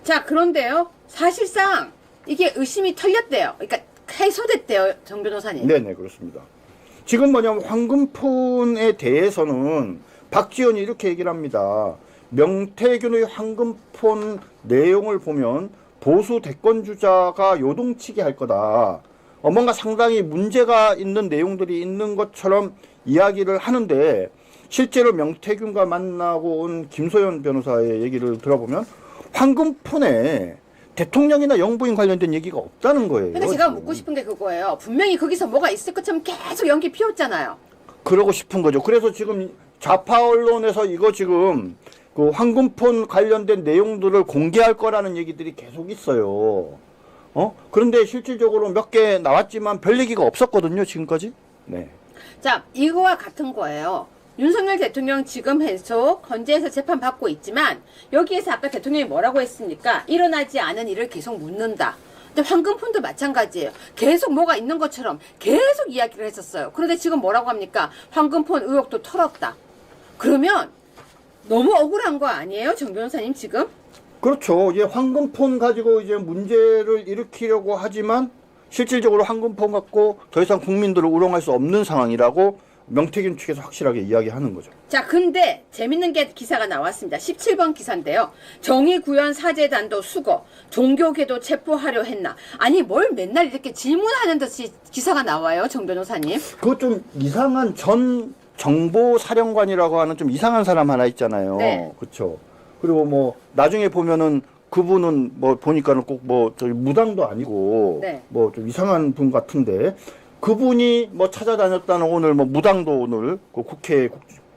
자, 그런데요. 사실상 이게 의심이 털렸대요. 그러니까 해소됐대요, 정 변호사님. 네네, 그렇습니다. 지금 뭐냐면 황금폰에 대해서는 박지원이 이렇게 얘기를 합니다. 명태균의 황금폰 내용을 보면 보수 대권주자가 요동치게 할 거다. 뭔가 상당히 문제가 있는 내용들이 있는 것처럼 이야기를 하는데 실제로 명태균과 만나고 온 김소연 변호사의 얘기를 들어보면 황금폰에 대통령이나 영부인 관련된 얘기가 없다는 거예요. 근데 제가 묻고 싶은 게 그거예요. 분명히 거기서 뭐가 있을 것처럼 계속 연기 피웠잖아요. 그러고 싶은 거죠. 그래서 지금 좌파 언론에서 이거 지금 그 황금폰 관련된 내용들을 공개할 거라는 얘기들이 계속 있어요. 그런데 실질적으로 몇 개 나왔지만 별 얘기가 없었거든요, 지금까지. 네. 자, 이거와 같은 거예요. 윤석열 대통령 지금 계속 건재해서 재판받고 있지만 여기에서 아까 대통령이 뭐라고 했습니까? 일어나지 않은 일을 계속 묻는다. 근데 황금폰도 마찬가지예요. 계속 뭐가 있는 것처럼 계속 이야기를 했었어요. 그런데 지금 뭐라고 합니까? 황금폰 의혹도 털었다. 그러면 너무 억울한 거 아니에요? 정 변호사님 지금? 그렇죠. 이제 황금폰 가지고 이제 문제를 일으키려고 하지만 실질적으로 황금폰 갖고 더 이상 국민들을 우롱할 수 없는 상황이라고 명태균 측에서 확실하게 이야기하는 거죠. 자, 근데 재밌는 게 기사가 나왔습니다. 17번 기사인데요. 정의구현 사제단도 수거, 종교계도 체포하려 했나. 아니 뭘 맨날 이렇게 질문하는 듯이 기사가 나와요, 정 변호사님. 그거 좀 이상한 전 정보사령관이라고 하는 좀 이상한 사람 하나 있잖아요. 네. 그렇죠. 그리고 뭐 나중에 보면은 그분은 뭐 보니까는 꼭 뭐 저기 무당도 아니고 네. 뭐 좀 이상한 분 같은데 그분이 뭐 찾아다녔다는 오늘 뭐 무당도 오늘 그 국회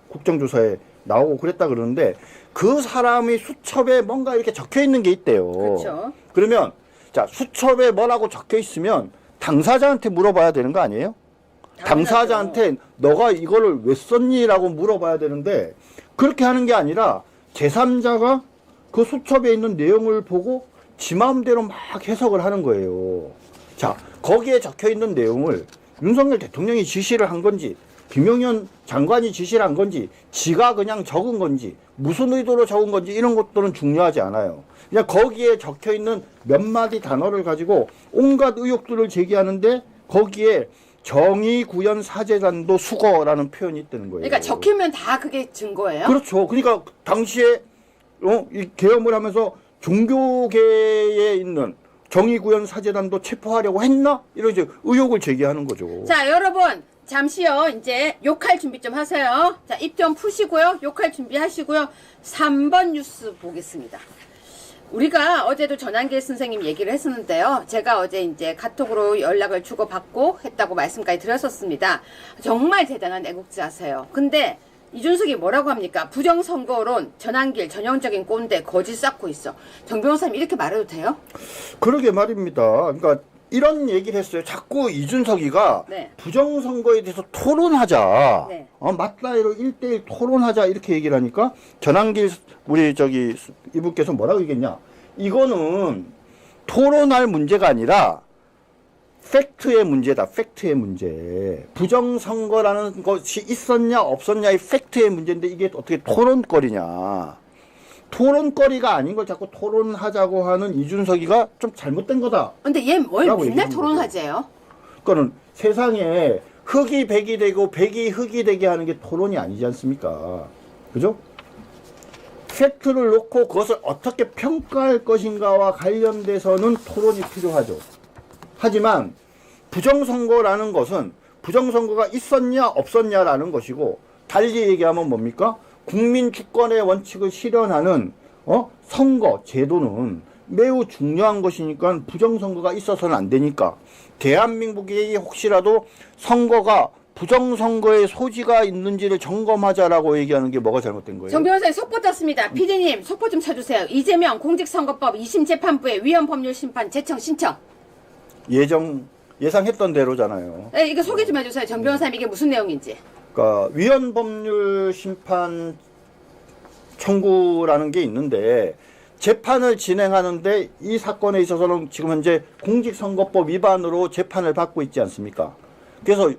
국정조사에 나오고 그랬다 그러는데 그 사람이 수첩에 뭔가 이렇게 적혀 있는 게 있대요. 그렇죠. 그러면 자 수첩에 뭐라고 적혀 있으면 당사자한테 물어봐야 되는 거 아니에요? 당사자한테 너가 이거를 왜 썼니라고 물어봐야 되는데 그렇게 하는 게 아니라 제3자가 그 수첩에 있는 내용을 보고 지 마음대로 막 해석을 하는 거예요. 자, 거기에 적혀 있는 내용을 윤석열 대통령이 지시를 한 건지 김용현 장관이 지시를 한 건지 지가 그냥 적은 건지 무슨 의도로 적은 건지 이런 것들은 중요하지 않아요. 그냥 거기에 적혀 있는 몇 마디 단어를 가지고 온갖 의혹들을 제기하는데 거기에 정의구현 사제단도 수거라는 표현이 있다는 거예요. 그러니까 적히면 다 그게 증거예요? 그렇죠. 그러니까 당시에 이 계엄을 하면서 종교계에 있는 정의구현 사제단도 체포하려고 했나? 이런 이제 의혹을 제기하는 거죠. 자, 여러분 잠시요. 이제 욕할 준비 좀 하세요. 자, 입 좀 푸시고요. 욕할 준비하시고요. 3번 뉴스 보겠습니다. 우리가 어제도 전한길 선생님 얘기를 했었는데요. 제가 어제 이제 카톡으로 연락을 주고받고 했다고 말씀까지 드렸었습니다. 정말 대단한 애국자세요. 근데 이준석이 뭐라고 합니까? 부정선거론, 전한길, 전형적인 꼰대, 거짓 쌓고 있어. 정 변호사님 이렇게 말해도 돼요? 그러게 말입니다. 그러니까 이런 얘기를 했어요. 자꾸 이준석이가 네. 부정선거에 대해서 토론하자. 네. 맞다 이러 1대1 토론하자 이렇게 얘기를 하니까 전한길 우리 저기 이분께서 뭐라고 얘기했냐. 이거는 토론할 문제가 아니라 팩트의 문제다. 팩트의 문제. 부정선거라는 것이 있었냐 없었냐의 팩트의 문제인데 이게 어떻게 토론거리냐. 토론거리가 아닌 걸 자꾸 토론하자고 하는 이준석이가 좀 잘못된 거다. 근데 얘 뭘 라고 맨날 얘기하는 토론하재요? 그거는 세상에 흙이 백이 되고 백이 흙이 되게 하는 게 토론이 아니지 않습니까? 그죠? 팩트를 놓고 그것을 어떻게 평가할 것인가와 관련돼서는 토론이 필요하죠. 하지만 부정선거라는 것은 부정선거가 있었냐 없었냐라는 것이고 달리 얘기하면 뭡니까? 국민 주권의 원칙을 실현하는 선거 제도는 매우 중요한 것이니까 부정선거가 있어서는 안 되니까 대한민국이 혹시라도 선거가 부정선거의 소지가 있는지를 점검하자라고 얘기하는 게 뭐가 잘못된 거예요? 정 변호사님 속보 떴습니다. PD님 속보 좀 쳐주세요. 이재명 공직선거법 2심 재판부에 위헌법률심판 제청 신청. 예상했던 대로잖아요. 네, 이거 소개 좀 해주세요. 정 변호사님 이게 무슨 내용인지. 그러니까 위헌법률심판 청구라는 게 있는데 재판을 진행하는데 이 사건에 있어서는 지금 현재 공직선거법 위반으로 재판을 받고 있지 않습니까? 그래서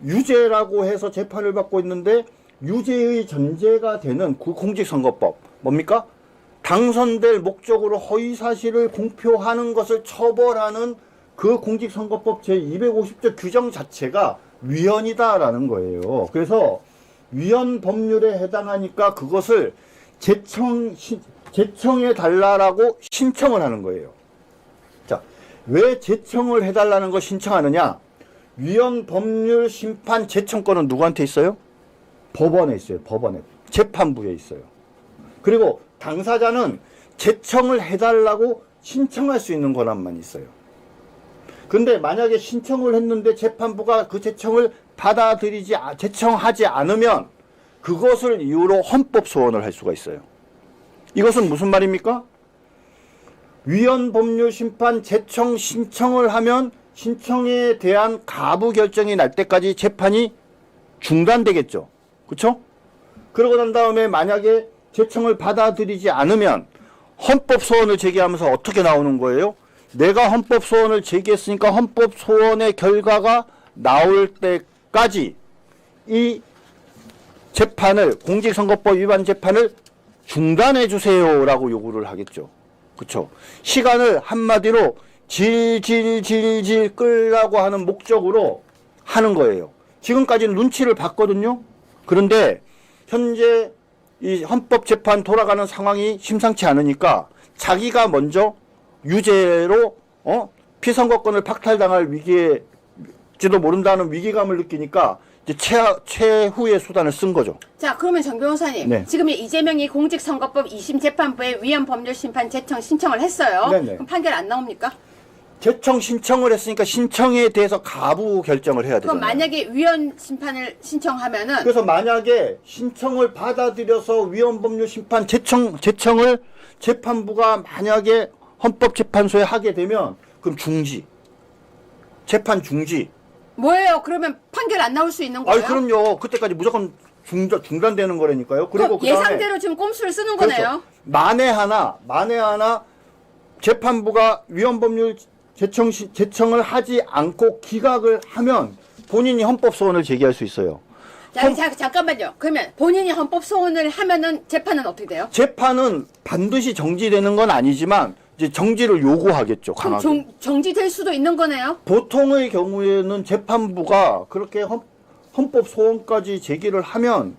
유죄라고 해서 재판을 받고 있는데 유죄의 전제가 되는 그 공직선거법 뭡니까? 당선될 목적으로 허위사실을 공표하는 것을 처벌하는 그 공직선거법 제250조 규정 자체가 위헌이다라는 거예요. 그래서 위헌 법률에 해당하니까 그것을 제청해 달라라고 신청을 하는 거예요. 자, 왜 제청을 해달라는 거 신청하느냐? 위헌 법률 심판 제청권은 누구한테 있어요? 법원에 있어요. 법원에. 재판부에 있어요. 그리고 당사자는 제청을 해달라고 신청할 수 있는 권한만 있어요. 근데 만약에 신청을 했는데 재판부가 그 제청을 제청하지 않으면 그것을 이유로 헌법 소원을 할 수가 있어요. 이것은 무슨 말입니까? 위헌 법률 심판 제청 신청을 하면 신청에 대한 가부 결정이 날 때까지 재판이 중단되겠죠. 그쵸? 그러고 난 다음에 만약에 제청을 받아들이지 않으면 헌법 소원을 제기하면서 어떻게 나오는 거예요? 내가 헌법 소원을 제기했으니까 헌법 소원의 결과가 나올 때까지 이 재판을, 공직선거법 위반 재판을 중단해 주세요라고 요구를 하겠죠. 그쵸? 시간을 한마디로 질질질질 끌라고 하는 목적으로 하는 거예요. 지금까지는 눈치를 봤거든요. 그런데 현재 이 헌법재판 돌아가는 상황이 심상치 않으니까 자기가 먼저 유죄로 피선거권을 박탈당할 위기에지도 모른다는 위기감을 느끼니까 이제 최후의 수단을 쓴 거죠. 자, 그러면 정 변호사님, 네. 지금 이재명이 공직선거법 2심 재판부에 위헌 법률 심판 제청 신청을 했어요. 네네. 그럼 판결 안 나옵니까? 제청 신청을 했으니까 신청에 대해서 가부 결정을 해야 그럼 되잖아요. 만약에 위헌 심판을 신청하면은 그래서 만약에 신청을 받아들여서 위헌법률 심판 제청을 재판부가 만약에 헌법재판소에 하게 되면 그럼 중지. 재판 중지. 뭐예요? 그러면 판결 안 나올 수 있는 거예요? 그럼요. 그때까지 무조건 중단되는 거라니까요. 그리고 그럼 예상대로 지금 꼼수를 쓰는 거네요. 그렇죠. 만에 하나 재판부가 위헌법률 제청을 하지 않고 기각을 하면 본인이 헌법소원을 제기할 수 있어요. 자, 잠깐만요. 그러면 본인이 헌법 소원을 하면은 재판은 어떻게 돼요? 재판은 반드시 정지되는 건 아니지만 이제 정지를 요구하겠죠. 그럼 강하게. 정지될 수도 있는 거네요? 보통의 경우에는 재판부가 그렇게 헌법 소원까지 제기를 하면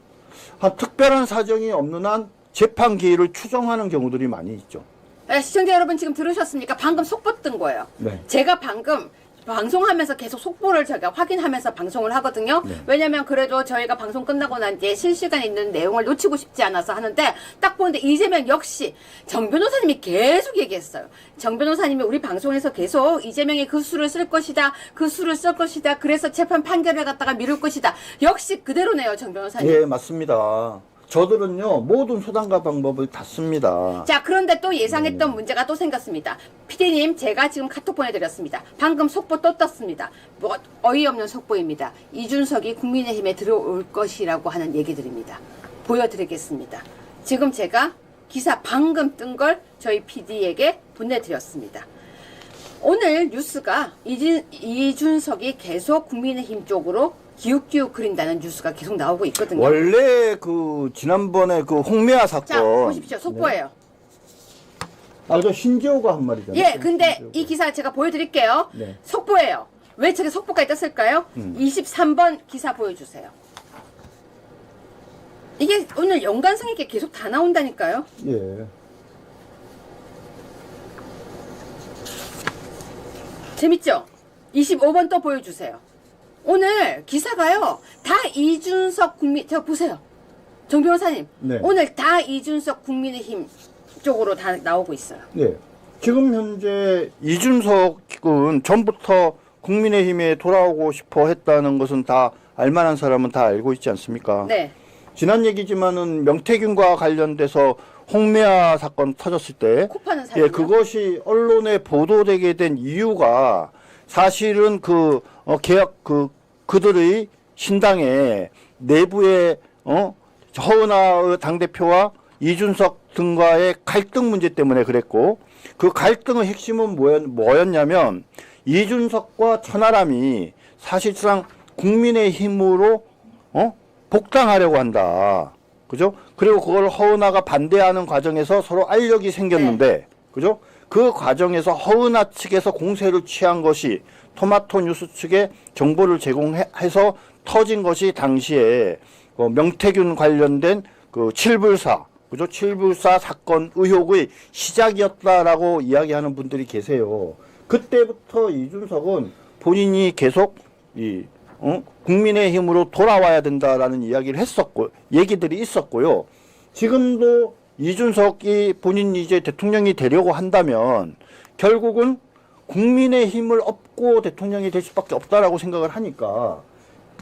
특별한 사정이 없는 한 재판 기일을 추정하는 경우들이 많이 있죠. 네, 시청자 여러분 지금 들으셨습니까? 방금 속보 뜬 거예요. 네. 제가 방금 방송하면서 계속 속보를 제가 확인하면서 방송을 하거든요. 네. 왜냐면 그래도 저희가 방송 끝나고 난 뒤에 실시간에 있는 내용을 놓치고 싶지 않아서 하는데 딱 보는데 이재명 역시 정 변호사님이 계속 얘기했어요. 정 변호사님이 우리 방송에서 계속 이재명이 그 수를 쓸 것이다. 그 수를 쓸 것이다. 그래서 재판 판결을 갖다가 미룰 것이다. 역시 그대로네요, 정 변호사님. 예, 맞습니다. 저들은요, 모든 수단과 방법을 다 씁니다. 자, 그런데 또 예상했던 문제가 또 생겼습니다. 피디님, 제가 지금 카톡 보내드렸습니다. 방금 속보 또 떴습니다. 뭐 어이없는 속보입니다. 이준석이 국민의힘에 들어올 것이라고 하는 얘기들입니다. 보여드리겠습니다. 지금 제가 기사 방금 뜬 걸 저희 피디에게 보내드렸습니다. 오늘 뉴스가 이준석이 계속 국민의힘 쪽으로 기웃기웃 그린다는 뉴스가 계속 나오고 있거든요. 원래 지난번에 홍매화 사건. 자, 보십시오. 속보예요. 네. 저 신재호가 한 말이잖아요. 예, 근데 이 기사 제가 보여드릴게요. 네. 속보예요. 왜 저게 속보까지 떴을까요? 23번 기사 보여주세요. 이게 오늘 연관성 있게 계속 다 나온다니까요. 예. 재밌죠? 25번 또 보여주세요. 오늘 기사가요. 다 이준석 저 보세요. 정 변호사님. 네. 오늘 다 이준석 국민의힘 쪽으로 다 나오고 있어요. 네. 지금 현재 이준석은 전부터 국민의힘에 돌아오고 싶어 했다는 것은 다 알만한 사람은 다 알고 있지 않습니까? 네. 지난 얘기지만은 명태균과 관련돼서 홍매화 사건 터졌을 때, 코 파는 사진이요? 예, 그것이 언론에 보도되게 된 이유가 사실은 그들의 신당의 내부의 허은하 당대표와 이준석 등과의 갈등 문제 때문에 그랬고, 그 갈등의 핵심은 뭐였냐면 이준석과 천하람이 사실상 국민의힘으로 복당하려고 한다. 그죠? 그리고 그걸 허은하가 반대하는 과정에서 서로 알력이 생겼는데, 네. 그죠? 그 과정에서 허은하 측에서 공세를 취한 것이 토마토 뉴스 측에 정보를 제공해서 터진 것이 당시에 명태균 관련된 칠불사, 그죠? 칠불사 사건 의혹의 시작이었다라고 이야기하는 분들이 계세요. 그때부터 이준석은 본인이 계속 국민의힘으로 돌아와야 된다라는 이야기를 얘기들이 있었고요. 지금도 이준석이 본인이 이제 대통령이 되려고 한다면 결국은 국민의힘을 업고 대통령이 될 수밖에 없다라고 생각을 하니까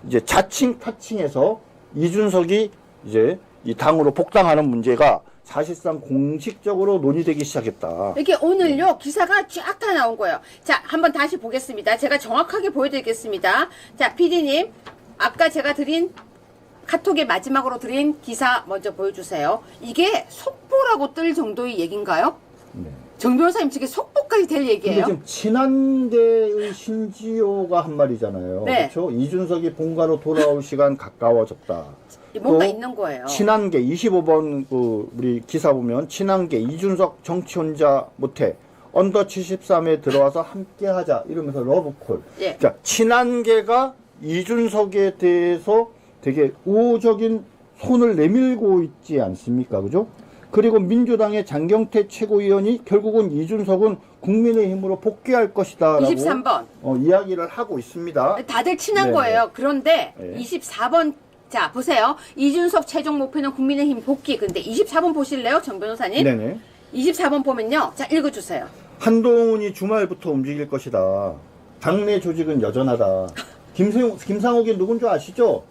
이제 자칭 타칭해서 이준석이 이제 이 당으로 복당하는 문제가 사실상 공식적으로 논의되기 시작했다. 이게 오늘요 기사가 쫙 다 나온 거예요. 자, 한번 다시 보겠습니다. 제가 정확하게 보여드리겠습니다. 자, PD님 아까 제가 드린 카톡에 마지막으로 드린 기사 먼저 보여주세요. 이게 속보라고 뜰 정도의 얘기인가요? 네. 정 변호사님 측에 속보까지 될 근데 얘기예요? 지금 친한계의 신지호가 한 말이잖아요. 네. 그렇죠? 이준석이 본가로 돌아올 시간 가까워졌다. 뭔가 또 있는 거예요. 친한계 25번 그 우리 기사 보면 친한계 이준석 정치 혼자 못해 언더 73에 들어와서 함께하자 이러면서 러브콜. 예. 자, 친한계가 이준석에 대해서 되게 우호적인 손을 내밀고 있지 않습니까? 그죠? 그리고 민주당의 장경태 최고위원이 결국은 이준석은 국민의힘으로 복귀할 것이다라고 23번. 이야기를 하고 있습니다. 다들 친한 네. 거예요. 그런데 네. 24번 자 보세요. 이준석 최종 목표는 국민의힘 복귀. 근데 24번 보실래요, 정 변호사님? 네네. 24번 보면요. 자 읽어주세요. 한동훈이 주말부터 움직일 것이다. 당내 조직은 여전하다. 김상욱이 누군 줄 아시죠?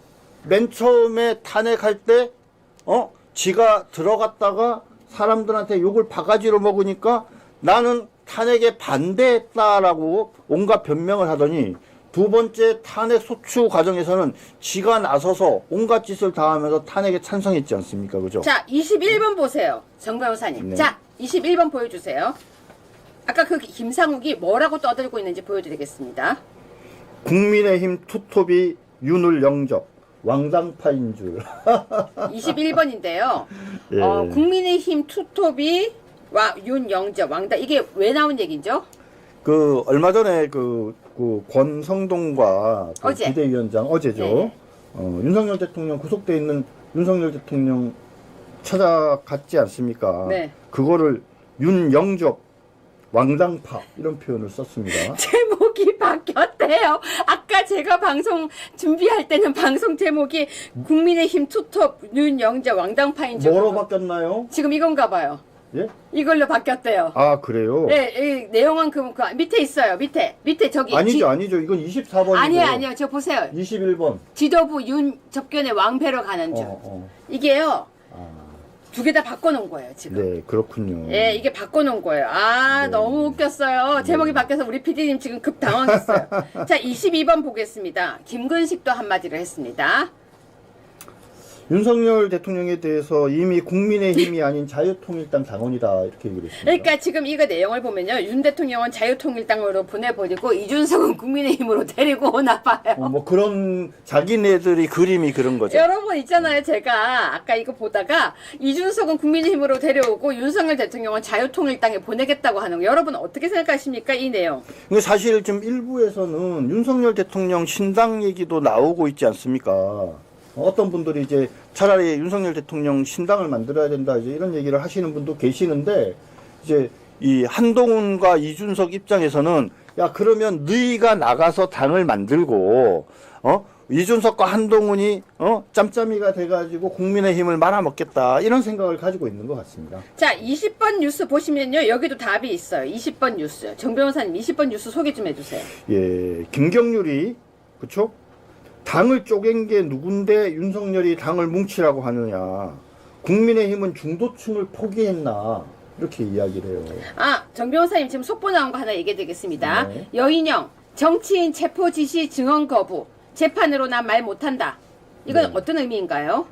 맨 처음에 탄핵할 때 지가 들어갔다가 사람들한테 욕을 바가지로 먹으니까 나는 탄핵에 반대했다라고 온갖 변명을 하더니 두 번째 탄핵 소추 과정에서는 지가 나서서 온갖 짓을 다 하면서 탄핵에 찬성했지 않습니까? 그죠? 자 21번 보세요. 정 변호사님. 네. 자 21번 보여주세요. 아까 그 김상욱이 뭐라고 떠들고 있는지 보여드리겠습니다. 국민의힘 투톱이 윤을 영접. 왕당파인 줄. 21번인데요. 예. 국민의힘 투톱이 윤영재 왕당 이게 왜 나온 얘기죠? 그 얼마 전에 그 권성동과 그 어제. 비대위원장 어제죠. 네. 윤석열 대통령 구속돼 있는 윤석열 대통령 찾아갔지 않습니까? 네. 그거를 윤영접 왕당파 이런 표현을 썼습니다. 제목이 바뀌었대요. 아까 제가 방송 준비할 때는 방송 제목이 국민의힘 투톱 윤영재 왕당파인 줄. 뭐로 바뀌었나요? 지금 이건가 봐요. 예? 이걸로 바뀌었대요. 아 그래요? 네, 이 내용은 그 밑에 있어요. 밑에 저기. 아니죠. 이건 24번이고. 아니요. 저 보세요. 21번. 지도부 윤 접견의 왕패로 가는 중. 이게요. 두 개 다 바꿔놓은 거예요, 지금. 네, 그렇군요. 예, 이게 바꿔놓은 거예요. 아, 네. 너무 웃겼어요. 제목이 바뀌어서 우리 PD님 지금 급 당황했어요. 자, 22번 보겠습니다. 김근식도 한마디를 했습니다. 윤석열 대통령에 대해서 이미 국민의힘이 아닌 자유통일당 당원이다 이렇게 얘기를 했습니다. 그러니까 지금 이거 내용을 보면요. 윤 대통령은 자유통일당으로 보내버리고 이준석은 국민의힘으로 데리고 오나 봐요. 뭐 그런 자기네들이 그림이 그런 거죠. 여러분 있잖아요. 제가 아까 이거 보다가 이준석은 국민의힘으로 데려오고 윤석열 대통령은 자유통일당에 보내겠다고 하는 거. 여러분 어떻게 생각하십니까? 이 내용. 근데 사실 지금 일부에서는 윤석열 대통령 신당 얘기도 나오고 있지 않습니까? 어떤 분들이 이제 차라리 윤석열 대통령 신당을 만들어야 된다 이제 이런 얘기를 하시는 분도 계시는데 이제 이 한동훈과 이준석 입장에서는 야 그러면 너희가 나가서 당을 만들고 이준석과 한동훈이 짬짬이가 돼가지고 국민의힘을 말아먹겠다 이런 생각을 가지고 있는 것 같습니다. 자 20번 뉴스 보시면요. 여기도 답이 있어요. 20번 뉴스. 정 변호사님 20번 뉴스 소개 좀 해주세요. 예, 김경률이 그쵸? 당을 쪼갠 게 누군데 윤석열이 당을 뭉치라고 하느냐. 국민의힘은 중도층을 포기했나. 이렇게 이야기를 해요. 아, 정 변호사님 지금 속보 나온 거 하나 얘기해 드리겠습니다. 네. 여인영, 정치인 체포 지시 증언 거부. 재판으로 난 말 못한다. 이건 네. 어떤 의미인가요?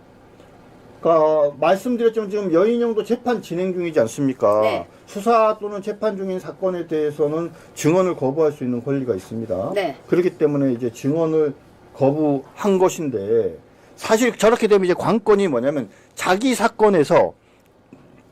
말씀드렸지만 지금 여인영도 재판 진행 중이지 않습니까? 네. 수사 또는 재판 중인 사건에 대해서는 증언을 거부할 수 있는 권리가 있습니다. 네. 그렇기 때문에 이제 증언을 거부한 것인데 사실 저렇게 되면 이제 관건이 뭐냐면 자기 사건에서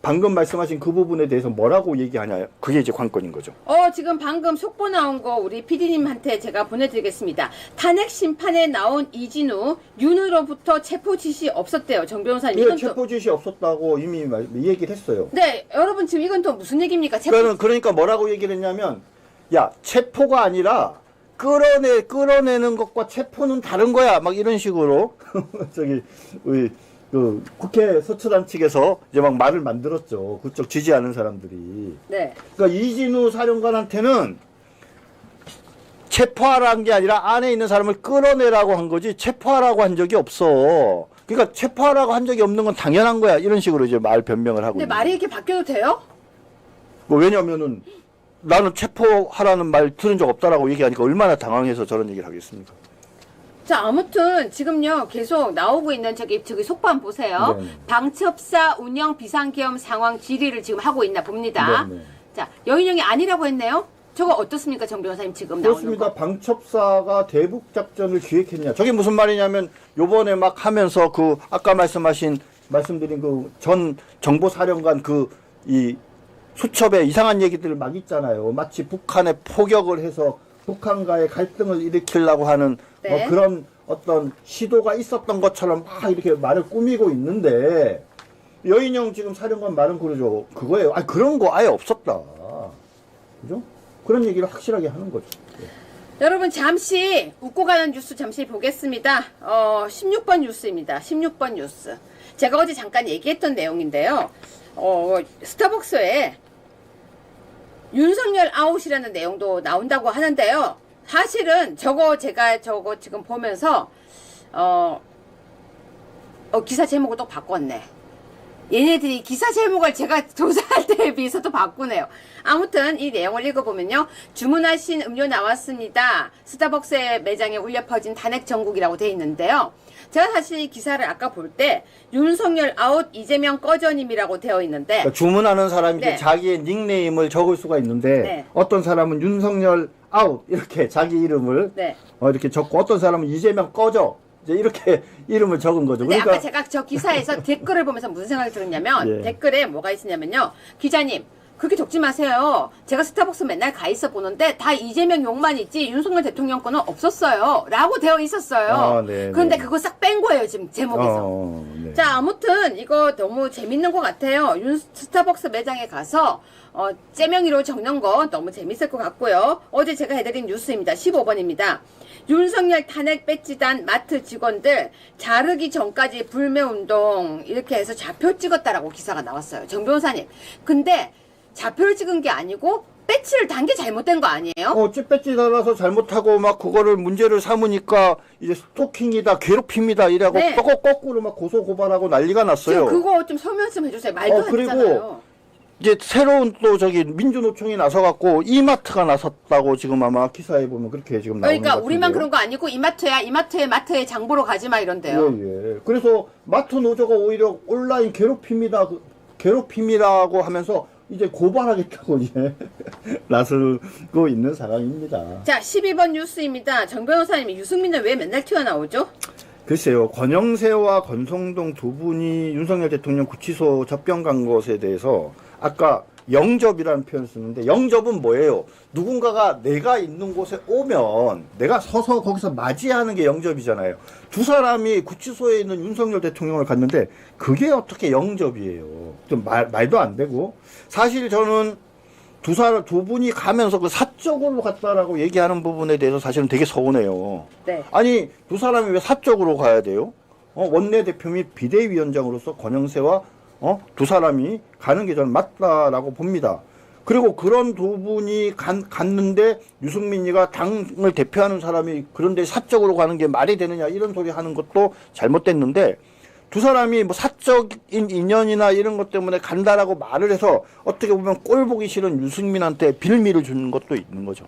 방금 말씀하신 그 부분에 대해서 뭐라고 얘기하냐 그게 이제 관건인 거죠. 지금 방금 속보 나온 거 우리 PD님한테 제가 보내드리겠습니다. 탄핵 심판에 나온 이진우, 윤으로부터 체포 지시 없었대요. 정 변호사님. 예, 이건 체포 지시 없었다고 이미 얘기를 했어요. 네, 여러분 지금 이건 또 무슨 얘기입니까? 체포. 그러니까 뭐라고 얘기를 했냐면 야 체포가 아니라 끌어내는 것과 체포는 다른 거야. 막 이런 식으로 저기 우리 그 국회 서초단 측에서 이제 막 말을 만들었죠. 그쪽 지지하는 사람들이. 네. 그러니까 이진우 사령관한테는 체포하라는 게 아니라 안에 있는 사람을 끌어내라고 한 거지 체포하라고 한 적이 없어. 그러니까 체포하라고 한 적이 없는 건 당연한 거야. 이런 식으로 이제 말 변명을 하고. 근데 있는 말이 이렇게 바뀌어도 돼요? 뭐 왜냐면은 나는 체포하라는 말 들은 적 없다라고 얘기하니까 얼마나 당황해서 저런 얘기를 하겠습니까? 자, 아무튼 지금요 계속 나오고 있는 저기 속반 보세요. 네네. 방첩사 운영 비상계엄 상황 질의를 지금 하고 있나 봅니다. 네네. 자, 여인영이 아니라고 했네요. 저거 어떻습니까, 정 변호사님 지금 나오는 그렇습니다. 거? 방첩사가 대북 작전을 기획했냐. 저게 무슨 말이냐면 요번에 막 하면서 그 아까 말씀드린 그 전 정보사령관 그 이 수첩에 이상한 얘기들을 막 있잖아요. 마치 북한에 포격을 해서 북한과의 갈등을 일으키려고 하는 네. 그런 어떤 시도가 있었던 것처럼 막 이렇게 말을 꾸미고 있는데 여인영 지금 사령관 말은 그러죠. 그거예요. 아 그런 거 아예 없었다. 그죠? 그런 얘기를 확실하게 하는 거죠. 네. 여러분 잠시 웃고 가는 뉴스 잠시 보겠습니다. 16번 뉴스입니다. 16번 뉴스. 제가 어제 잠깐 얘기했던 내용인데요. 스타벅스에 윤석열 아웃이라는 내용도 나온다고 하는데요. 사실은 제가 저거 지금 보면서 기사 제목을 또 바꿨네. 얘네들이 기사 제목을 제가 조사할 때에 비해서도 바꾸네요. 아무튼 이 내용을 읽어보면요. 주문하신 음료 나왔습니다. 스타벅스의 매장에 울려 퍼진 탄핵 전국이라고 돼 있는데요. 제가 사실 이 기사를 아까 볼 때 윤석열 아웃 이재명 꺼져님이라고 되어 있는데 그러니까 주문하는 사람이 네. 자기의 닉네임을 적을 수가 있는데 네. 어떤 사람은 윤석열 아웃 이렇게 자기 이름을 네. 이렇게 적고 어떤 사람은 이재명 꺼져 이제 이렇게 이름을 적은 거죠. 근데 그러니까 아까 제가 저 기사에서 댓글을 보면서 무슨 생각이 들었냐면 예. 댓글에 뭐가 있었냐면요. 기자님 그렇게 적지 마세요. 제가 스타벅스 맨날 가 있어 보는데 다 이재명 욕만 있지 윤석열 대통령 거는 없었어요. 라고 되어 있었어요. 아, 네, 그런데 네. 그거 싹 뺀 거예요. 지금 제목에서. 네. 자, 아무튼 이거 너무 재밌는 것 같아요. 스타벅스 매장에 가서 째명이로 적는 거 너무 재밌을 것 같고요. 어제 제가 해드린 뉴스입니다. 15번입니다. 윤석열 탄핵 배지단 마트 직원들 자르기 전까지 불매운동 이렇게 해서 좌표 찍었다라고 기사가 나왔어요. 정 변호사님. 근데 좌표를 찍은 게 아니고 배지를 단 게 잘못된 거 아니에요? 찌배지 달아서 잘못하고 막 그거를 문제를 삼으니까 이제 스토킹이다 괴롭힘이다 이라고 네. 거꾸로 막 고소 고발하고 난리가 났어요. 지금 그거 좀 설명 좀 해주세요. 말도 안 그리고 되잖아요. 이제 새로운 또 저기 민주노총이 나서갖고 이마트가 나섰다고 지금 아마 기사에 보면 그렇게 지금 나오는 것 그러니까 같은데요. 우리만 그런 거 아니고 이마트야 마트에 장 보러 가지 마 이런데요. 예. 그래서 마트 노조가 오히려 온라인 괴롭힘이라고 하면서 이제 고발하겠다고 이제 나서고 있는 상황입니다. 자, 12번 뉴스입니다. 정 변호사님이 유승민은 왜 맨날 튀어나오죠? 글쎄요, 권영세와 권성동 두 분이 윤석열 대통령 구치소 접견 간 것에 대해서 아까 영접이라는 표현을 쓰는데 영접은 뭐예요? 누군가가 내가 있는 곳에 오면 내가 서서 거기서 맞이하는 게 영접이잖아요. 두 사람이 구치소에 있는 윤석열 대통령을 갔는데 그게 어떻게 영접이에요? 좀 말도 안 되고 사실 저는 두 분이 가면서 그 사적으로 갔다라고 얘기하는 부분에 대해서 사실은 되게 서운해요. 네. 아니 두 사람이 왜 사적으로 가야 돼요? 원내대표 및 비대위원장으로서 권영세와 두 사람이 가는 게 저는 맞다라고 봅니다. 그리고 그런 두 분이 갔는데 유승민이가 당을 대표하는 사람이 그런데 사적으로 가는 게 말이 되느냐 이런 소리 하는 것도 잘못됐는데 두 사람이 뭐 사적인 인연이나 이런 것 때문에 간다라고 말을 해서 어떻게 보면 꼴 보기 싫은 유승민한테 빌미를 주는 것도 있는 거죠.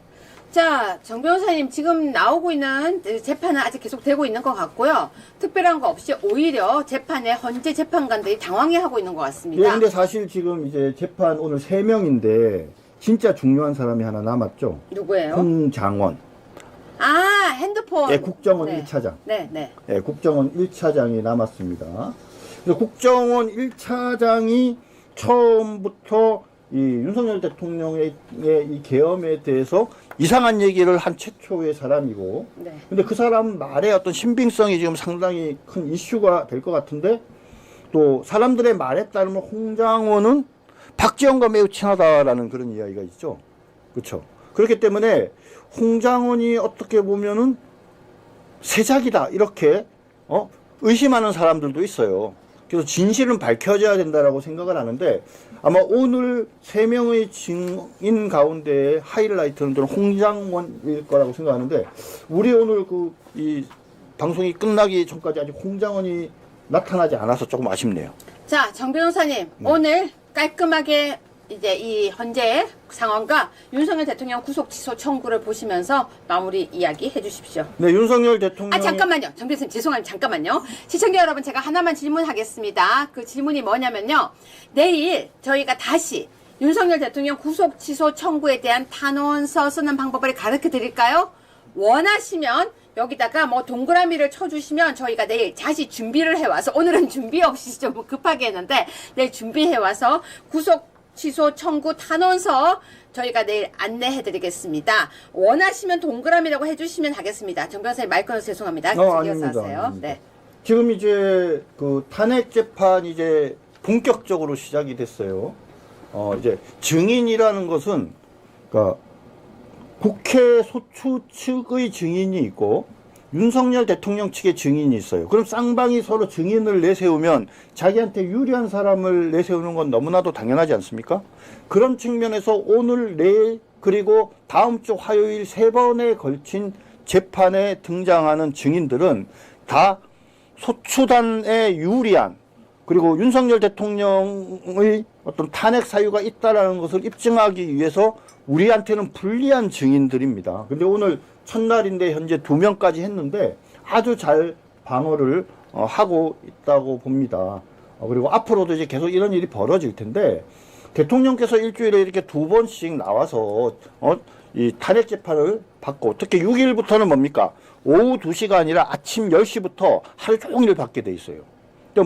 자, 정 변호사님 지금 나오고 있는 재판은 아직 계속되고 있는 것 같고요. 특별한 거 없이 오히려 재판에 헌재 재판관들이 당황해하고 있는 것 같습니다. 예, 근데 사실 지금 이제 재판 오늘 3명인데 진짜 중요한 사람이 하나 남았죠. 누구예요? 홍장원. 아, 핸드폰. 예, 국정원 네. 1차장. 네, 네. 예, 국정원 1차장이 남았습니다. 그래서 국정원 1차장이 처음부터 이 윤석열 대통령의 이 계엄에 대해서 이상한 얘기를 한 최초의 사람이고, 네. 근데 그 사람 말의 어떤 신빙성이 지금 상당히 큰 이슈가 될 것 같은데, 또 사람들의 말에 따르면 홍장원은 박지원과 매우 친하다라는 그런 이야기가 있죠. 그렇죠. 그렇기 때문에 홍장원이 어떻게 보면은 세작이다 이렇게 의심하는 사람들도 있어요. 그래서 진실은 밝혀져야 된다라고 생각을 하는데 아마 오늘 3명의 증인 가운데 하이라이트는 저는 홍장원일 거라고 생각하는데 우리 오늘 이 방송이 끝나기 전까지 아직 홍장원이 나타나지 않아서 조금 아쉽네요. 자, 정 변호사님 오늘 깔끔하게 이제 이 현재 상황과 윤석열 대통령 구속 취소 청구를 보시면서 마무리 이야기 해주십시오. 네, 윤석열 대통령. 잠깐만요. 정 변호사님 죄송합니다. 잠깐만요. 시청자 여러분 제가 하나만 질문하겠습니다. 그 질문이 뭐냐면요. 내일 저희가 다시 윤석열 대통령 구속 취소 청구에 대한 탄원서 쓰는 방법을 가르쳐 드릴까요? 원하시면 여기다가 뭐 동그라미를 쳐주시면 저희가 내일 다시 준비를 해와서, 오늘은 준비 없이 좀 급하게 했는데 내일 준비해와서 구속 취소 청구 탄원서 저희가 내일 안내해 드리겠습니다. 원하시면 동그라미라고 해주시면 하겠습니다. 정 변호사님 말 끊어서 죄송합니다. 아닙니다. 하세요. 아닙니다. 네. 지금 이제 그 탄핵 재판 이제 본격적으로 시작이 됐어요. 이제 증인이라는 것은 그러니까 국회 소추 측의 증인이 있고 윤석열 대통령 측의 증인이 있어요. 그럼 쌍방이 서로 증인을 내세우면 자기한테 유리한 사람을 내세우는 건 너무나도 당연하지 않습니까? 그런 측면에서 오늘, 내일, 그리고 다음 주 화요일 3번에 걸친 재판에 등장하는 증인들은 다 소추단에 유리한, 그리고 윤석열 대통령의 어떤 탄핵 사유가 있다라는 것을 입증하기 위해서 우리한테는 불리한 증인들입니다. 근데 오늘 첫날인데 현재 2명까지 했는데 아주 잘 방어를 하고 있다고 봅니다. 그리고 앞으로도 이제 계속 이런 일이 벌어질 텐데, 대통령께서 일주일에 이렇게 2번씩 나와서 이 탄핵 재판을 받고, 특히 6일부터는 뭡니까? 오후 2시가 아니라 아침 10시부터 하루 종일 받게 돼 있어요.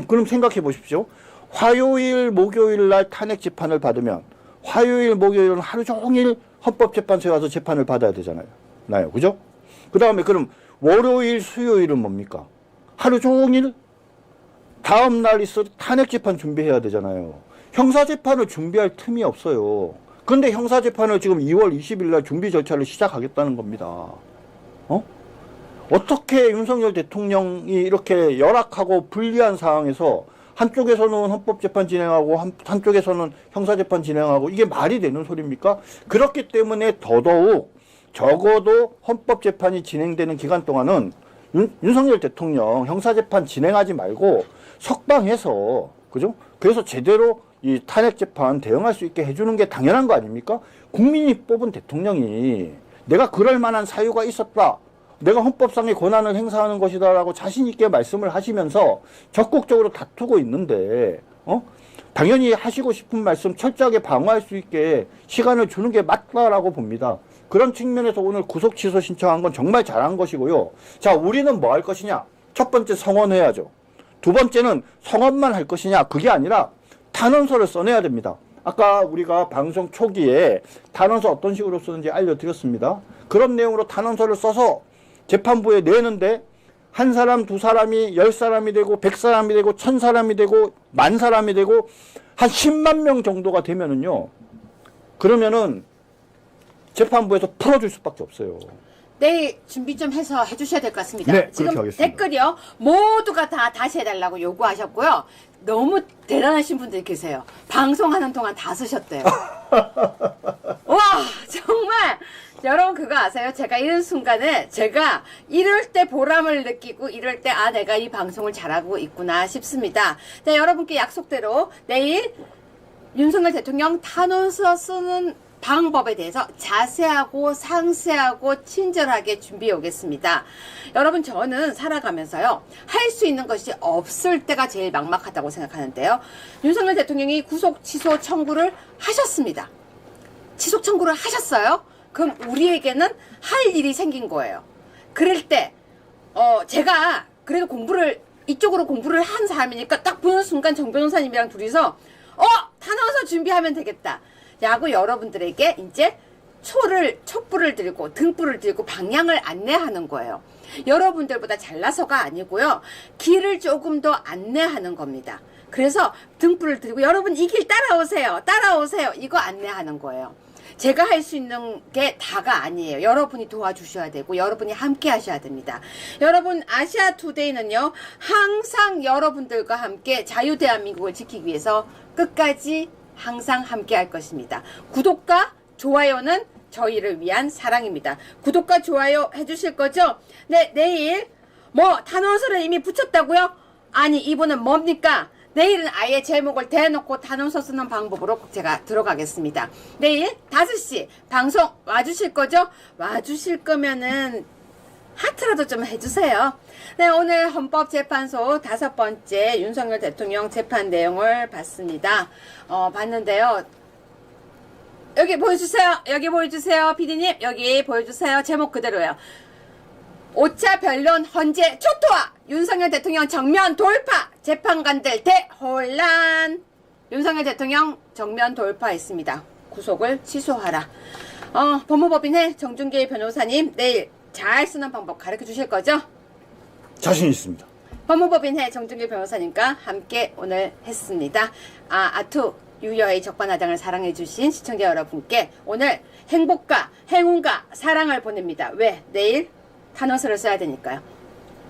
그럼 생각해 보십시오. 화요일, 목요일 날 탄핵 재판을 받으면 화요일, 목요일은 하루 종일 헌법재판소에 와서 재판을 받아야 되잖아요. 그죠? 그 다음에 그럼 월요일, 수요일은 뭡니까? 하루 종일 다음 날 있어 탄핵 재판 준비해야 되잖아요. 형사재판을 준비할 틈이 없어요. 그런데 형사재판을 지금 2월 20일 날 준비 절차를 시작하겠다는 겁니다. 어떻게 윤석열 대통령이 이렇게 열악하고 불리한 상황에서 한쪽에서는 헌법재판 진행하고 한쪽에서는 형사재판 진행하고, 이게 말이 되는 소리입니까? 그렇기 때문에 더더욱 적어도 헌법재판이 진행되는 기간 동안은 윤석열 대통령 형사재판 진행하지 말고 석방해서, 그죠? 그래서 제대로 이 탄핵재판 대응할 수 있게 해주는 게 당연한 거 아닙니까? 국민이 뽑은 대통령이 내가 그럴 만한 사유가 있었다, 내가 헌법상의 권한을 행사하는 것이다라고 자신 있게 말씀을 하시면서 적극적으로 다투고 있는데, 당연히 하시고 싶은 말씀 철저하게 방어할 수 있게 시간을 주는 게 맞다라고 봅니다. 그런 측면에서 오늘 구속 취소 신청한 건 정말 잘한 것이고요. 자, 우리는 뭐 할 것이냐? 첫 번째, 성원해야죠. 두 번째는 성원만 할 것이냐? 그게 아니라 탄원서를 써내야 됩니다. 아까 우리가 방송 초기에 탄원서 어떤 식으로 쓰는지 알려드렸습니다. 그런 내용으로 탄원서를 써서 재판부에 내는데, 한 사람, 두 사람이 10사람이 되고 100사람이 되고 1000사람이 되고 10,000사람이 되고 한 10만 명 정도가 되면은요, 그러면은 재판부에서 풀어줄 수밖에 없어요. 내일 준비 좀 해서 해주셔야 될 것 같습니다. 네, 지금 그렇게 하겠습니다. 댓글이요, 모두가 다 다시 해달라고 요구하셨고요. 너무 대단하신 분들이 계세요. 방송하는 동안 다 쓰셨대요. 와, 정말 여러분 그거 아세요? 제가 이런 순간에 제가 이럴 때 보람을 느끼고 이럴 때 내가 이 방송을 잘하고 있구나 싶습니다. 네, 여러분께 약속대로 내일 윤석열 대통령 탄원서 쓰는 방법에 대해서 자세하고 상세하고 친절하게 준비해 오겠습니다. 여러분, 저는 살아가면서요, 할 수 있는 것이 없을 때가 제일 막막하다고 생각하는데요. 윤석열 대통령이 구속 취소 청구를 하셨습니다. 취소 청구를 하셨어요? 그럼 우리에게는 할 일이 생긴 거예요. 그럴 때 제가 그래도 이쪽으로 공부를 한 사람이니까 딱 보는 순간 정 변호사님이랑 둘이서 탄원서 준비하면 되겠다 라고 여러분들에게 이제 촛불을 들고 등불을 들고 방향을 안내하는 거예요. 여러분들보다 잘나서가 아니고요, 길을 조금 더 안내하는 겁니다. 그래서 등불을 들고 여러분 이 길 따라오세요, 이거 안내하는 거예요. 제가 할 수 있는 게 다가 아니에요. 여러분이 도와주셔야 되고 여러분이 함께 하셔야 됩니다. 여러분, 아시아투데이는요, 항상 여러분들과 함께 자유대한민국을 지키기 위해서 끝까지 항상 함께 할 것입니다. 구독과 좋아요는 저희를 위한 사랑입니다. 구독과 좋아요 해주실 거죠? 네, 내일 탄원서를 이미 붙였다고요? 아니, 이분은 뭡니까? 내일은 아예 제목을 대놓고 단어서 쓰는 방법으로 제가 들어가겠습니다. 내일 5시 방송 와주실 거죠? 와주실 거면은 하트라도 좀 해주세요. 네, 오늘 헌법재판소 5번째 윤석열 대통령 재판 내용을 봤습니다. 봤는데요. 여기 보여주세요. 여기 보여주세요. PD님, 여기 보여주세요. 제목 그대로예요. 5차 변론 헌재 초토화. 윤석열 대통령 정면 돌파. 재판관들 대혼란. 윤석열 대통령 정면 돌파했습니다. 구속을 취소하라. 법무법인의 정준길 변호사님, 내일 잘 쓰는 방법 가르쳐 주실 거죠? 자신 있습니다. 법무법인의 정준길 변호사님과 함께 오늘 했습니다. 아투 유여의 적반하장을 사랑해주신 시청자 여러분께 오늘 행복과 행운과 사랑을 보냅니다. 왜? 내일 탄원서를 써야 되니까요.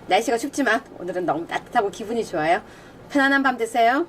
날씨가 춥지만 오늘은 너무 따뜻하고 기분이 좋아요. 편안한 밤 되세요.